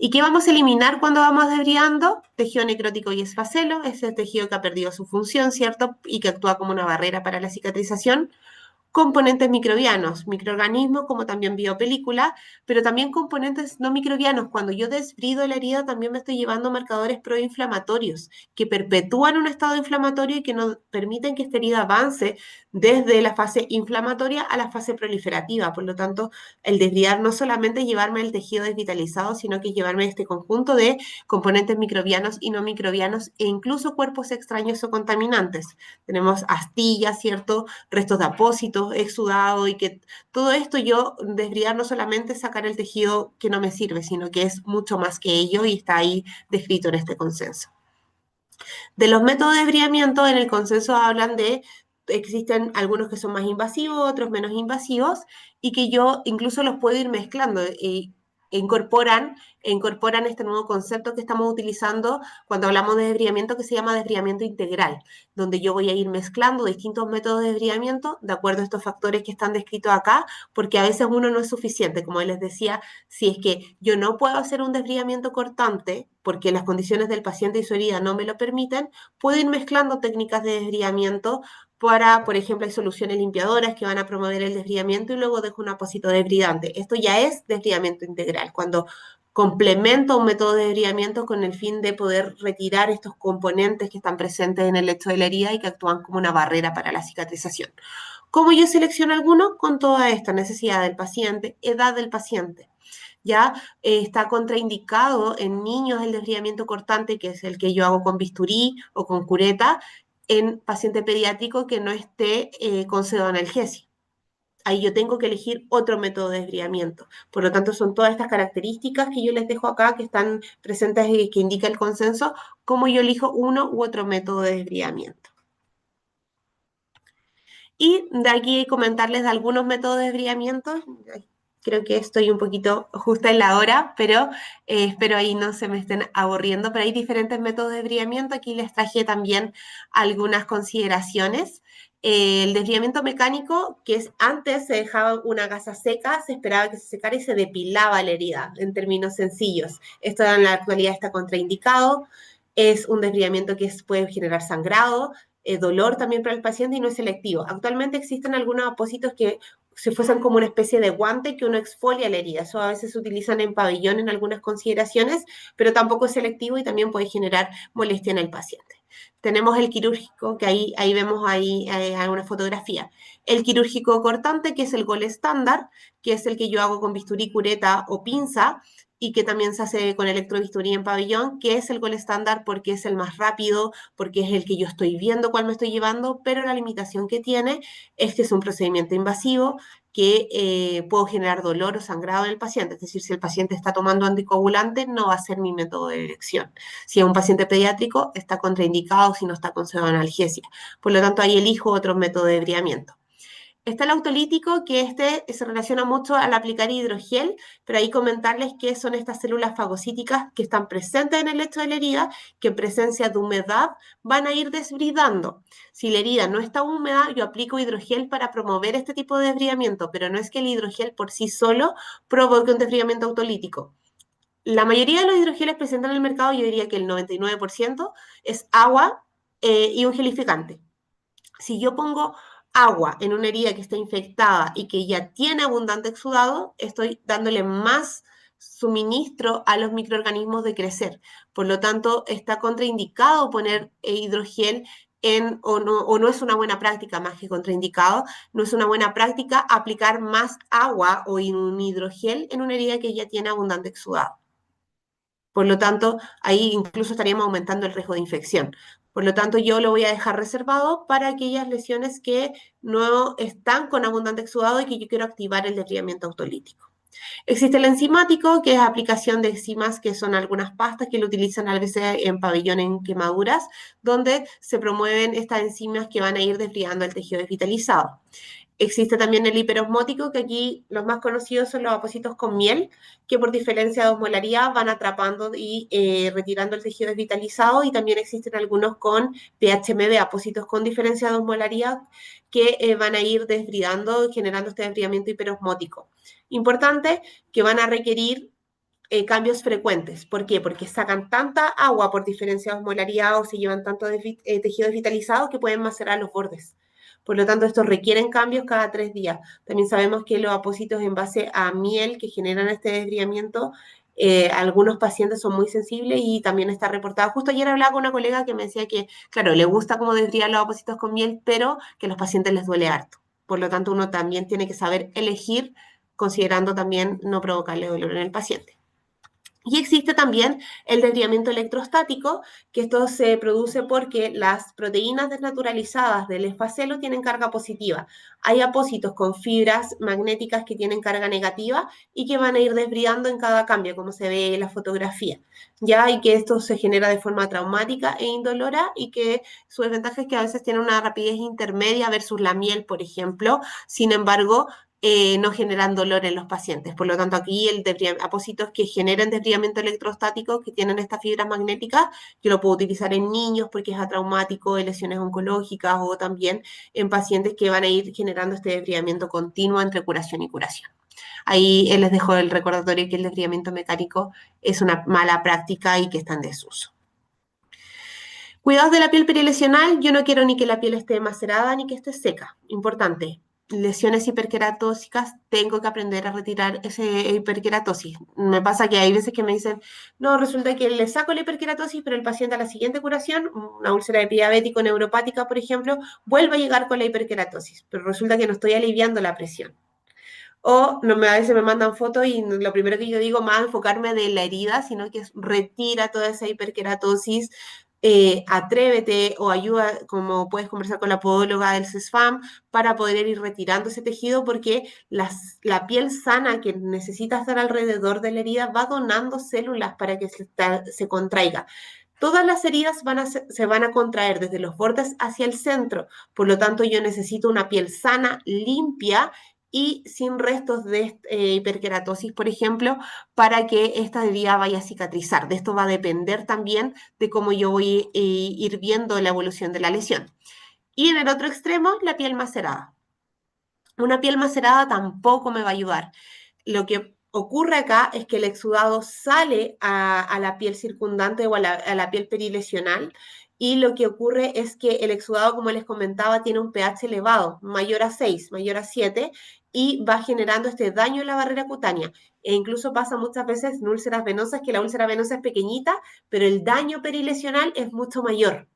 ¿Y qué vamos a eliminar cuando vamos desbridando? Tejido necrótico y esfacelo, ese tejido que ha perdido su función, ¿cierto? Y que actúa como una barrera para la cicatrización. Componentes microbianos, microorganismos como también biopelícula, pero también componentes no microbianos. Cuando yo desbrido la herida también me estoy llevando marcadores proinflamatorios que perpetúan un estado inflamatorio y que no permiten que esta herida avance desde la fase inflamatoria a la fase proliferativa. Por lo tanto, el desbridar no solamente llevarme el tejido desvitalizado, sino que llevarme este conjunto de componentes microbianos y no microbianos e incluso cuerpos extraños o contaminantes. Tenemos astillas, ¿cierto? Restos de apósitos, exudado y que todo esto yo desbridar no solamente sacar el tejido que no me sirve, sino que es mucho más que ello y está ahí descrito en este consenso. De los métodos de desbridamiento en el consenso hablan de existen algunos que son más invasivos, otros menos invasivos, y que yo incluso los puedo ir mezclando y incorporan este nuevo concepto que estamos utilizando cuando hablamos de desbridamiento que se llama desbridamiento integral, donde yo voy a ir mezclando distintos métodos de desbridamiento de acuerdo a estos factores que están descritos acá, porque a veces uno no es suficiente. Como les decía, si es que yo no puedo hacer un desbridamiento cortante porque las condiciones del paciente y su herida no me lo permiten, puedo ir mezclando técnicas de desbridamiento para, por ejemplo, hay soluciones limpiadoras que van a promover el desbridamiento y luego dejo un apósito desbridante. Esto ya es desbridamiento integral, cuando complemento un método de desbridamiento con el fin de poder retirar estos componentes que están presentes en el lecho de la herida y que actúan como una barrera para la cicatrización. ¿Cómo yo selecciono alguno? Con toda esta necesidad del paciente, edad del paciente. Ya está contraindicado en niños el desbridamiento cortante, que es el que yo hago con bisturí o con cureta, en paciente pediátrico que no esté con pseudoanalgesia. Ahí yo tengo que elegir otro método de desbridamiento. Por lo tanto, son todas estas características que yo les dejo acá, que están presentes y que indica el consenso, cómo yo elijo uno u otro método de desbridamiento. Y de aquí comentarles de algunos métodos de desbridamiento. Creo que estoy un poquito justa en la hora, pero espero ahí no se me estén aburriendo. Pero hay diferentes métodos de desbridamiento. Aquí les traje también algunas consideraciones. El desbridamiento mecánico, que es antes se dejaba una gasa seca, se esperaba que se secara y se depilaba la herida, en términos sencillos. Esto en la actualidad está contraindicado. Es un desbridamiento que puede generar sangrado, dolor también para el paciente y no es selectivo. Actualmente existen algunos apósitos que si fuesen como una especie de guante que uno exfolia la herida. Eso a veces se utilizan en pabellón en algunas consideraciones, pero tampoco es selectivo y también puede generar molestia en el paciente. Tenemos el quirúrgico, que ahí vemos alguna fotografía. El quirúrgico cortante, que es el gol estándar, que es el que yo hago con bisturí, cureta o pinza, y que también se hace con electrobisturí en pabellón, que es el gol estándar porque es el más rápido, porque es el que yo estoy viendo cuál me estoy llevando, pero la limitación que tiene es que es un procedimiento invasivo que puedo generar dolor o sangrado en el paciente. Es decir, si el paciente está tomando anticoagulante, no va a ser mi método de elección. Si es un paciente pediátrico, está contraindicado si no está con pseudoanalgesia. Por lo tanto, ahí elijo otro método de debridamiento. Está el autolítico, que se relaciona mucho al aplicar hidrogel, pero ahí comentarles que son estas células fagocíticas que están presentes en el lecho de la herida, que en presencia de humedad van a ir desbridando. Si la herida no está húmeda, yo aplico hidrogel para promover este tipo de desbridamiento, pero no es que el hidrogel por sí solo provoque un desbridamiento autolítico. La mayoría de los hidrogeles presentes en el mercado, yo diría que el 99%, es agua y un gelificante. Si yo pongo agua en una herida que está infectada y que ya tiene abundante exudado, estoy dándole más suministro a los microorganismos de crecer. Por lo tanto, está contraindicado poner hidrogel o no es una buena práctica, más que contraindicado, no es una buena práctica aplicar más agua o un hidrogel en una herida que ya tiene abundante exudado. Por lo tanto, ahí incluso estaríamos aumentando el riesgo de infección. Por lo tanto, yo lo voy a dejar reservado para aquellas lesiones que no están con abundante exudado y que yo quiero activar el desbridamiento autolítico. Existe el enzimático, que es aplicación de enzimas, que son algunas pastas que lo utilizan a veces en pabellón en quemaduras, donde se promueven estas enzimas que van a ir desbridando el tejido desvitalizado. Existe también el hiperosmótico, que aquí los más conocidos son los apósitos con miel, que por diferencia de osmolaridad van atrapando y retirando el tejido desvitalizado, y también existen algunos con PHMB, apósitos con diferencia de osmolaridad, que van a ir desbridando, generando este desbridamiento hiperosmótico. Importante que van a requerir cambios frecuentes. ¿Por qué? Porque sacan tanta agua por diferencia de osmolaridad o se llevan tanto tejido desvitalizado que pueden macerar los bordes. Por lo tanto, estos requieren cambios cada 3 días. También sabemos que los apósitos en base a miel que generan este desbridamiento, algunos pacientes son muy sensibles y también está reportado. Justo ayer hablaba con una colega que me decía que, claro, le gusta cómo desbridar los apósitos con miel, pero que a los pacientes les duele harto. Por lo tanto, uno también tiene que saber elegir, considerando también no provocarle dolor en el paciente. Y existe también el desviamiento electrostático, que esto se produce porque las proteínas desnaturalizadas del esfacelo tienen carga positiva. Hay apósitos con fibras magnéticas que tienen carga negativa y que van a ir desbridando en cada cambio, como se ve en la fotografía. Ya, y que esto se genera de forma traumática e indolora, y que su desventaja es que a veces tiene una rapidez intermedia versus la miel, por ejemplo. Sin embargo, no generan dolor en los pacientes. Por lo tanto, aquí apósitos que generan desbridamiento electrostático, que tienen estas fibras magnéticas, yo lo puedo utilizar en niños porque es atraumático, en lesiones oncológicas, o también en pacientes que van a ir generando este desbridamiento continuo entre curación y curación. Ahí les dejo el recordatorio que el desbridamiento mecánico es una mala práctica y que está en desuso. Cuidados de la piel perilesional, yo no quiero ni que la piel esté macerada ni que esté seca. Importante, lesiones hiperqueratósicas, tengo que aprender a retirar esa hiperqueratosis. Me pasa que hay veces que me dicen, no, resulta que le saco la hiperqueratosis, pero el paciente a la siguiente curación, una úlcera diabético neuropática, por ejemplo, vuelve a llegar con la hiperqueratosis, pero resulta que no estoy aliviando la presión. O no, a veces me mandan fotos y lo primero que yo digo, más enfocarme de la herida, sino que es retira toda esa hiperqueratosis, atrévete o ayuda, como puedes conversar con la podóloga del CESFAM, para poder ir retirando ese tejido, porque la piel sana que necesita estar alrededor de la herida va donando células para que se contraiga. Todas las heridas se van a contraer desde los bordes hacia el centro, por lo tanto yo necesito una piel sana, limpia y sin restos de hiperkeratosis, por ejemplo, para que esta herida vaya a cicatrizar. De esto va a depender también de cómo yo voy a ir viendo la evolución de la lesión. Y en el otro extremo, la piel macerada. Una piel macerada tampoco me va a ayudar. Lo que ocurre acá es que el exudado sale a la piel circundante o a la piel perilesional, y lo que ocurre es que el exudado, como les comentaba, tiene un pH elevado, mayor a 6, mayor a 7, y va generando este daño en la barrera cutánea. E incluso pasa muchas veces en úlceras venosas, que la úlcera venosa es pequeñita, pero el daño perilesional es mucho mayor.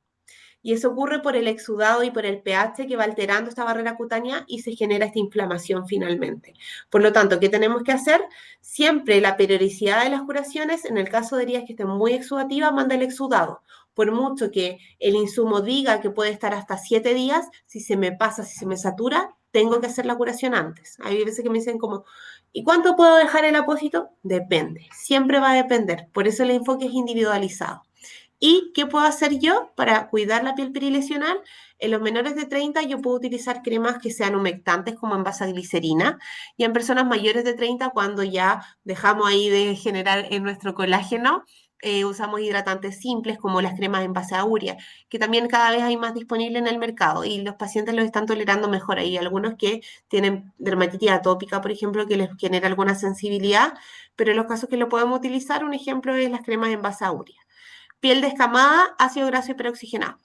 Y eso ocurre por el exudado y por el pH que va alterando esta barrera cutánea y se genera esta inflamación finalmente. Por lo tanto, ¿qué tenemos que hacer? Siempre la periodicidad de las curaciones, en el caso de heridas que estén muy exudativas, manda el exudado. Por mucho que el insumo diga que puede estar hasta 7 días, si se me pasa, si se me satura, tengo que hacer la curación antes. Hay veces que me dicen como, ¿y cuánto puedo dejar el apósito? Depende, siempre va a depender. Por eso el enfoque es individualizado. ¿Y qué puedo hacer yo para cuidar la piel perilesional? En los menores de 30 yo puedo utilizar cremas que sean humectantes como en base a glicerina y en personas mayores de 30 cuando ya dejamos ahí de generar en nuestro colágeno, usamos hidratantes simples como las cremas en base a urea, que también cada vez hay más disponible en el mercado y los pacientes los están tolerando mejor. Hay algunos que tienen dermatitis atópica, por ejemplo, que les genera alguna sensibilidad, pero en los casos que lo podemos utilizar, un ejemplo es las cremas en base a urea. Piel descamada, ácido graso hiperoxigenado.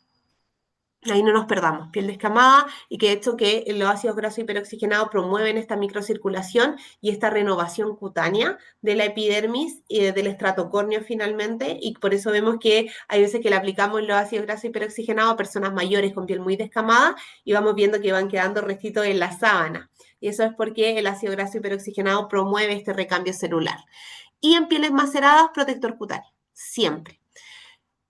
Ahí no nos perdamos, piel descamada y que de hecho que los ácidos grasos hiperoxigenados promueven esta microcirculación y esta renovación cutánea de la epidermis y del estrato córneo finalmente y por eso vemos que hay veces que le aplicamos los ácidos grasos hiperoxigenados a personas mayores con piel muy descamada y vamos viendo que van quedando restitos en la sábana y eso es porque el ácido graso hiperoxigenado promueve este recambio celular. Y en pieles maceradas, protector cutáneo, siempre.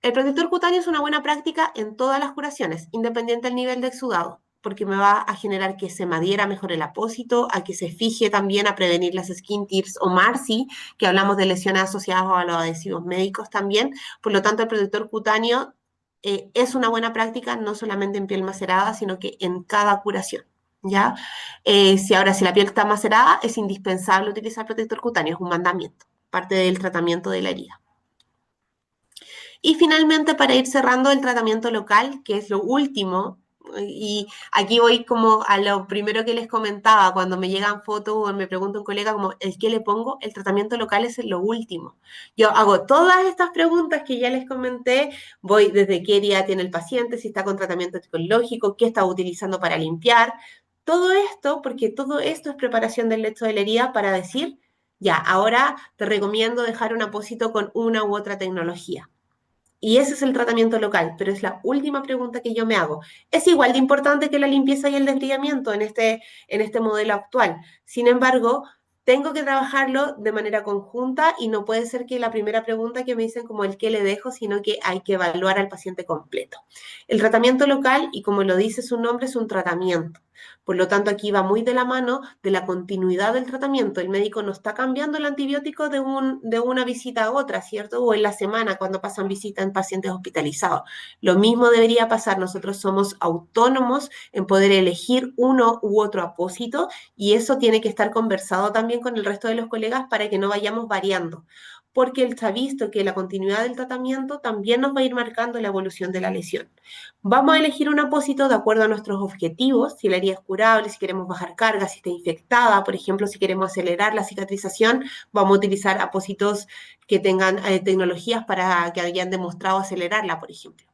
El protector cutáneo es una buena práctica en todas las curaciones, independiente del nivel de exudado, porque me va a generar que se me adhiera mejor el apósito, a que se fije también a prevenir las skin tears o MARSI, que hablamos de lesiones asociadas a los adhesivos médicos también. Por lo tanto, el protector cutáneo es una buena práctica no solamente en piel macerada, sino que en cada curación. ¿Ya? Si la piel está macerada, es indispensable utilizar protector cutáneo, es un mandamiento, parte del tratamiento de la herida. Y finalmente, para ir cerrando el tratamiento local, que es lo último, y aquí voy como a lo primero que les comentaba, cuando me llegan fotos o me pregunta un colega como, ¿el qué le pongo? El tratamiento local es lo último. Yo hago todas estas preguntas que ya les comenté, voy desde qué día tiene el paciente, si está con tratamiento psicológico, qué está utilizando para limpiar, todo esto, porque todo esto es preparación del lecho de la herida para decir, ya, ahora te recomiendo dejar un apósito con una u otra tecnología. Y ese es el tratamiento local, pero es la última pregunta que yo me hago. Es igual de importante que la limpieza y el desbridamiento en este modelo actual. Sin embargo, tengo que trabajarlo de manera conjunta y no puede ser que la primera pregunta que me dicen como el qué le dejo, sino que hay que evaluar al paciente completo. El tratamiento local, y como lo dice su nombre, es un tratamiento. Por lo tanto, aquí va muy de la mano de la continuidad del tratamiento. El médico no está cambiando el antibiótico de una visita a otra, ¿cierto? O en la semana cuando pasan visita en pacientes hospitalizados. Lo mismo debería pasar. Nosotros somos autónomos en poder elegir uno u otro apósito y eso tiene que estar conversado también con el resto de los colegas para que no vayamos variando porque él se ha visto que la continuidad del tratamiento también nos va a ir marcando la evolución de la lesión. Vamos a elegir un apósito de acuerdo a nuestros objetivos, si la herida es curable, si queremos bajar carga, si está infectada, por ejemplo, si queremos acelerar la cicatrización, vamos a utilizar apósitos que tengan tecnologías para que hayan demostrado acelerarla, por ejemplo.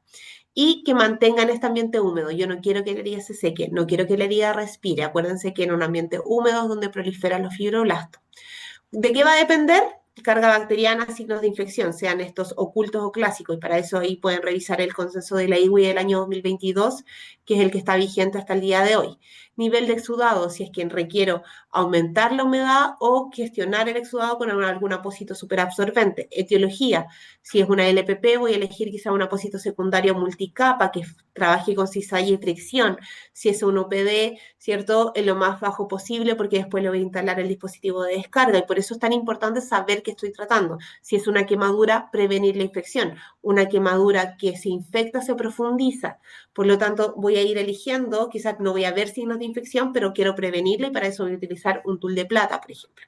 Y que mantengan este ambiente húmedo. Yo no quiero que la herida se seque, no quiero que la herida respire. Acuérdense que en un ambiente húmedo es donde proliferan los fibroblastos. ¿De qué va a depender? Carga bacteriana, signos de infección, sean estos ocultos o clásicos, y para eso ahí pueden revisar el consenso de la IWI del año 2022, que es el que está vigente hasta el día de hoy. Nivel de exudado, si es que requiero aumentar la humedad o gestionar el exudado con algún apósito superabsorbente. Etiología, si es una LPP, voy a elegir quizá un apósito secundario multicapa que trabaje con cizalla y fricción. Si es un OPD, ¿cierto? En lo más bajo posible, porque después le voy a instalar el dispositivo de descarga, y por eso es tan importante saber qué estoy tratando. Si es una quemadura, prevenir la infección. Una quemadura que se infecta, se profundiza. Por lo tanto, voy a ir eligiendo, quizás no voy a ver signos de infección, pero quiero prevenirla y para eso voy a utilizar un tul de plata, por ejemplo.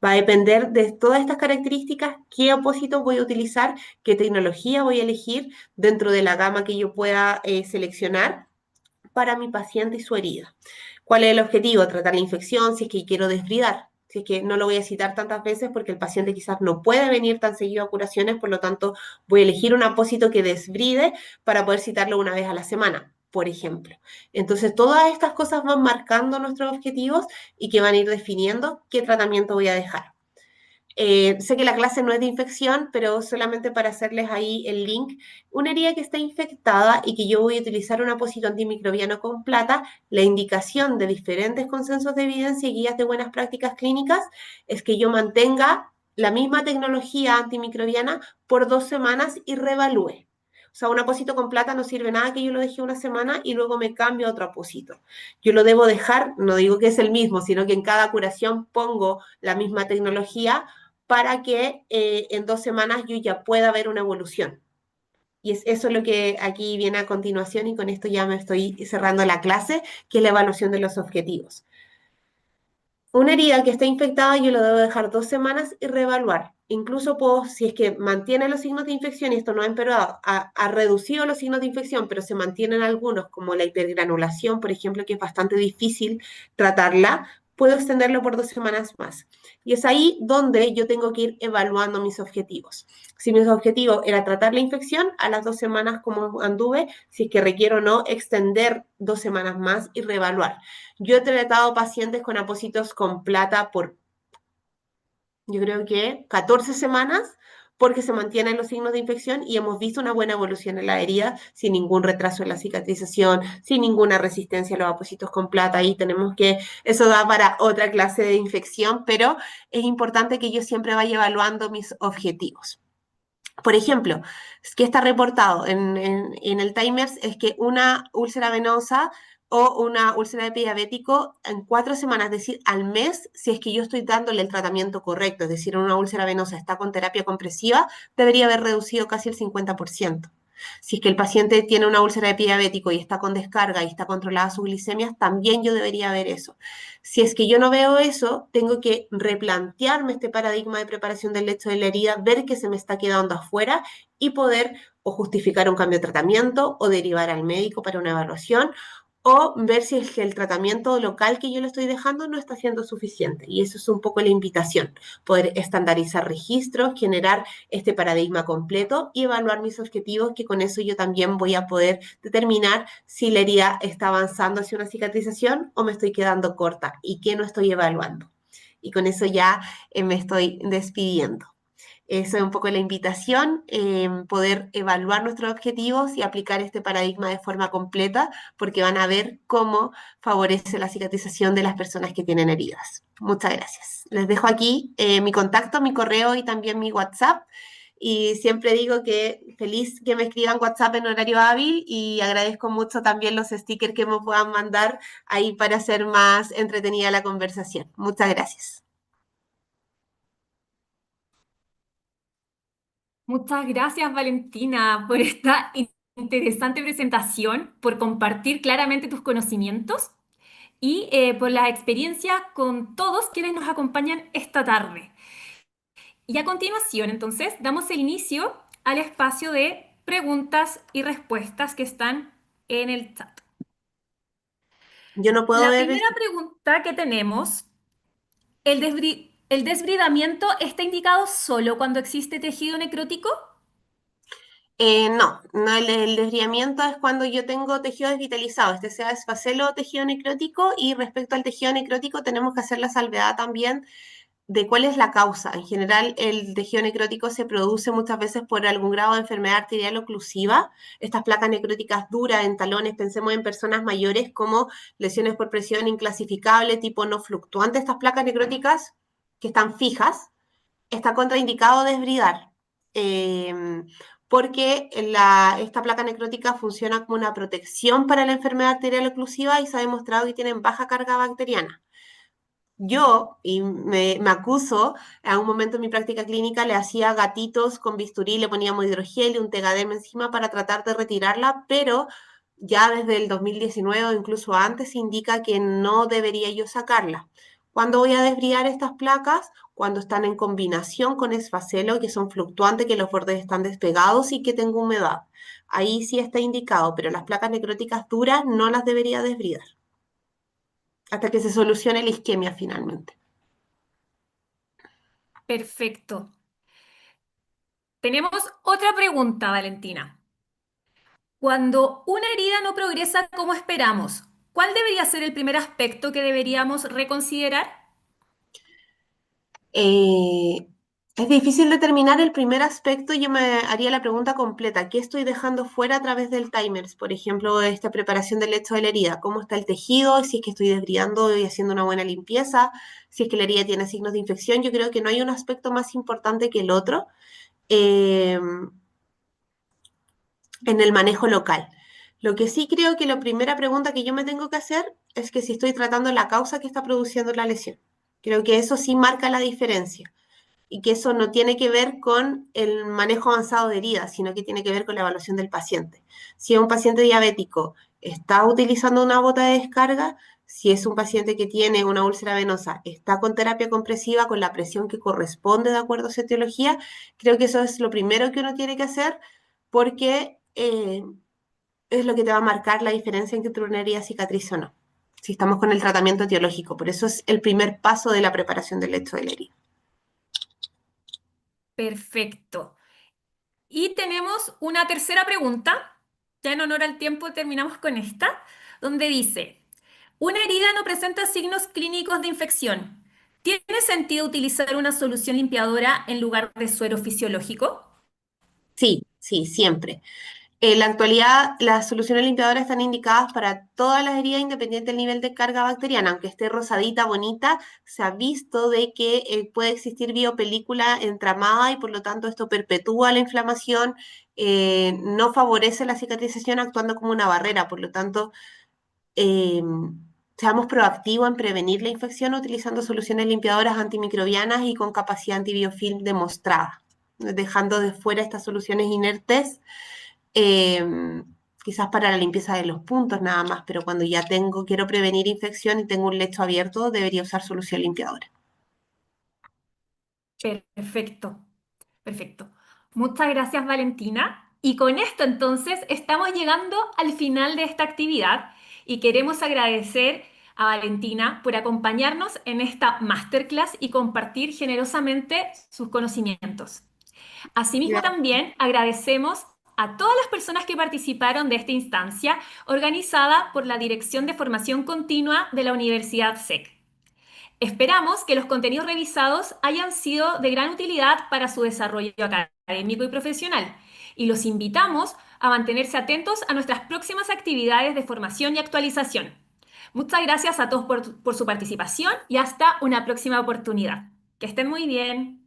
Va a depender de todas estas características, qué apósito voy a utilizar, qué tecnología voy a elegir dentro de la gama que yo pueda seleccionar para mi paciente y su herida. ¿Cuál es el objetivo? Tratar la infección, si es que quiero desbridar. Si es que no lo voy a citar tantas veces porque el paciente quizás no puede venir tan seguido a curaciones, por lo tanto voy a elegir un apósito que desbride para poder citarlo una vez a la semana, por ejemplo. Entonces todas estas cosas van marcando nuestros objetivos y que van a ir definiendo qué tratamiento voy a dejar. Sé que la clase no es de infección, pero solamente para hacerles ahí el link. Una herida que está infectada y que yo voy a utilizar un apósito antimicrobiano con plata, la indicación de diferentes consensos de evidencia y guías de buenas prácticas clínicas es que yo mantenga la misma tecnología antimicrobiana por 2 semanas y revalúe. O sea, un apósito con plata no sirve nada que yo lo deje una semana y luego me cambio a otro apósito. Yo lo debo dejar, no digo que es el mismo, sino que en cada curación pongo la misma tecnología para que en 2 semanas yo ya pueda ver una evolución. Y eso es lo que aquí viene a continuación y con esto ya me estoy cerrando la clase, que es la evaluación de los objetivos. Una herida que está infectada yo lo debo dejar 2 semanas y reevaluar. Incluso puedo, si es que mantiene los signos de infección y esto no ha empeorado, ha reducido los signos de infección, pero se mantienen algunos, como la hipergranulación, por ejemplo, que es bastante difícil tratarla, puedo extenderlo por 2 semanas más. Y es ahí donde yo tengo que ir evaluando mis objetivos. Si mis objetivos era tratar la infección, a las 2 semanas como anduve, si es que requiero o no, extender 2 semanas más y reevaluar. Yo he tratado pacientes con apósitos con plata por, yo creo que 14 semanas, porque se mantienen los signos de infección y hemos visto una buena evolución en la herida sin ningún retraso en la cicatrización, sin ninguna resistencia a los apósitos con plata. Ahí tenemos que, eso da para otra clase de infección, pero es importante que yo siempre vaya evaluando mis objetivos. Por ejemplo, es que está reportado en el Timers es que una úlcera venosa o una úlcera de diabético en 4 semanas, es decir, al mes, si es que yo estoy dándole el tratamiento correcto, es decir, una úlcera venosa está con terapia compresiva, debería haber reducido casi el 50%. Si es que el paciente tiene una úlcera de pie diabético y está con descarga y está controlada sus glicemias, también yo debería ver eso. Si es que yo no veo eso, tengo que replantearme este paradigma de preparación del lecho de la herida, ver qué se me está quedando afuera y poder o justificar un cambio de tratamiento o derivar al médico para una evaluación o ver si es que el tratamiento local que yo le estoy dejando no está siendo suficiente. Y eso es un poco la invitación, poder estandarizar registros, generar este paradigma completo y evaluar mis objetivos, que con eso yo también voy a poder determinar si la herida está avanzando hacia una cicatrización o me estoy quedando corta y qué no estoy evaluando. Y con eso ya me estoy despidiendo. Eso es un poco la invitación, poder evaluar nuestros objetivos y aplicar este paradigma de forma completa, porque van a ver cómo favorece la cicatrización de las personas que tienen heridas. Muchas gracias. Les dejo aquí mi contacto, mi correo y también mi WhatsApp. Y siempre digo que feliz que me escriban WhatsApp en horario hábil y agradezco mucho también los stickers que me puedan mandar ahí para hacer más entretenida la conversación. Muchas gracias. Muchas gracias, Valentina, por esta interesante presentación, por compartir claramente tus conocimientos y por la experiencia con todos quienes nos acompañan esta tarde. Y a continuación, entonces, damos el inicio al espacio de preguntas y respuestas que están en el chat. Yo no puedo La ver primera pregunta que tenemos, ¿el desbridamiento está indicado solo cuando existe tejido necrótico? No, no el desviamiento es cuando yo tengo tejido desvitalizado, este sea esfacelo o tejido necrótico, y respecto al tejido necrótico tenemos que hacer la salvedad también de cuál es la causa. En general, el tejido necrótico se produce muchas veces por algún grado de enfermedad arterial oclusiva. Estas placas necróticas duras en talones, pensemos en personas mayores como lesiones por presión inclasificable, tipo no fluctuante. Estas placas necróticas que están fijas, está contraindicado desbridar, porque esta placa necrótica funciona como una protección para la enfermedad arterial oclusiva y se ha demostrado que tienen baja carga bacteriana. Yo, y me acuso, a un momento en mi práctica clínica le hacía gatitos con bisturí, le poníamos hidrogel y un tegaderm encima para tratar de retirarla, pero ya desde el 2019 o incluso antes indica que no debería yo sacarla. ¿Cuándo voy a desbridar estas placas? Cuando están en combinación con esfacelo, que son fluctuantes, que los bordes están despegados y que tengo humedad. Ahí sí está indicado, pero las placas necróticas duras no las debería desbridar hasta que se solucione la isquemia finalmente. Perfecto. Tenemos otra pregunta, Valentina. Cuando una herida no progresa como esperamos, ¿cuál debería ser el primer aspecto que deberíamos reconsiderar? Es difícil determinar el primer aspecto, yo me haría la pregunta completa, ¿qué estoy dejando fuera a través del timer? Por ejemplo, esta preparación del lecho de la herida, ¿cómo está el tejido? Si es que estoy desbridando y haciendo una buena limpieza, si es que la herida tiene signos de infección, yo creo que no hay un aspecto más importante que el otro eh, en el manejo local. Lo que sí creo que la primera pregunta que yo me tengo que hacer es que si estoy tratando la causa que está produciendo la lesión. Creo que eso sí marca la diferencia y que eso no tiene que ver con el manejo avanzado de heridas, sino que tiene que ver con la evaluación del paciente. Si es un paciente diabético, está utilizando una bota de descarga, si es un paciente que tiene una úlcera venosa, está con terapia compresiva con la presión que corresponde de acuerdo a su etiología, creo que eso es lo primero que uno tiene que hacer porque es lo que te va a marcar la diferencia entre una herida cicatriz o no, si estamos con el tratamiento etiológico. Por eso es el primer paso de la preparación del lecho de la herida. Perfecto. Y tenemos una tercera pregunta. Ya en honor al tiempo terminamos con esta, donde dice, una herida no presenta signos clínicos de infección. ¿Tiene sentido utilizar una solución limpiadora en lugar de suero fisiológico? Sí, sí, siempre. En la actualidad, las soluciones limpiadoras están indicadas para todas las heridas independiente del nivel de carga bacteriana. Aunque esté rosadita, bonita, se ha visto de que puede existir biopelícula entramada y por lo tanto esto perpetúa la inflamación, no favorece la cicatrización actuando como una barrera. Por lo tanto, eh, seamos proactivos en prevenir la infección utilizando soluciones limpiadoras antimicrobianas y con capacidad antibiofilm demostrada, dejando de fuera estas soluciones inertes quizás para la limpieza de los puntos nada más, pero cuando ya quiero prevenir infección y tengo un lecho abierto, debería usar solución limpiadora. Perfecto, perfecto. Muchas gracias, Valentina. Y con esto entonces estamos llegando al final de esta actividad y queremos agradecer a Valentina por acompañarnos en esta masterclass y compartir generosamente sus conocimientos. Asimismo, también agradecemos a todas las personas que participaron de esta instancia organizada por la Dirección de Formación Continua de la Universidad SEC. Esperamos que los contenidos revisados hayan sido de gran utilidad para su desarrollo académico y profesional y los invitamos a mantenerse atentos a nuestras próximas actividades de formación y actualización. Muchas gracias a todos por su participación y hasta una próxima oportunidad. Que estén muy bien.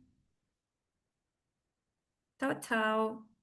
Chao, chao.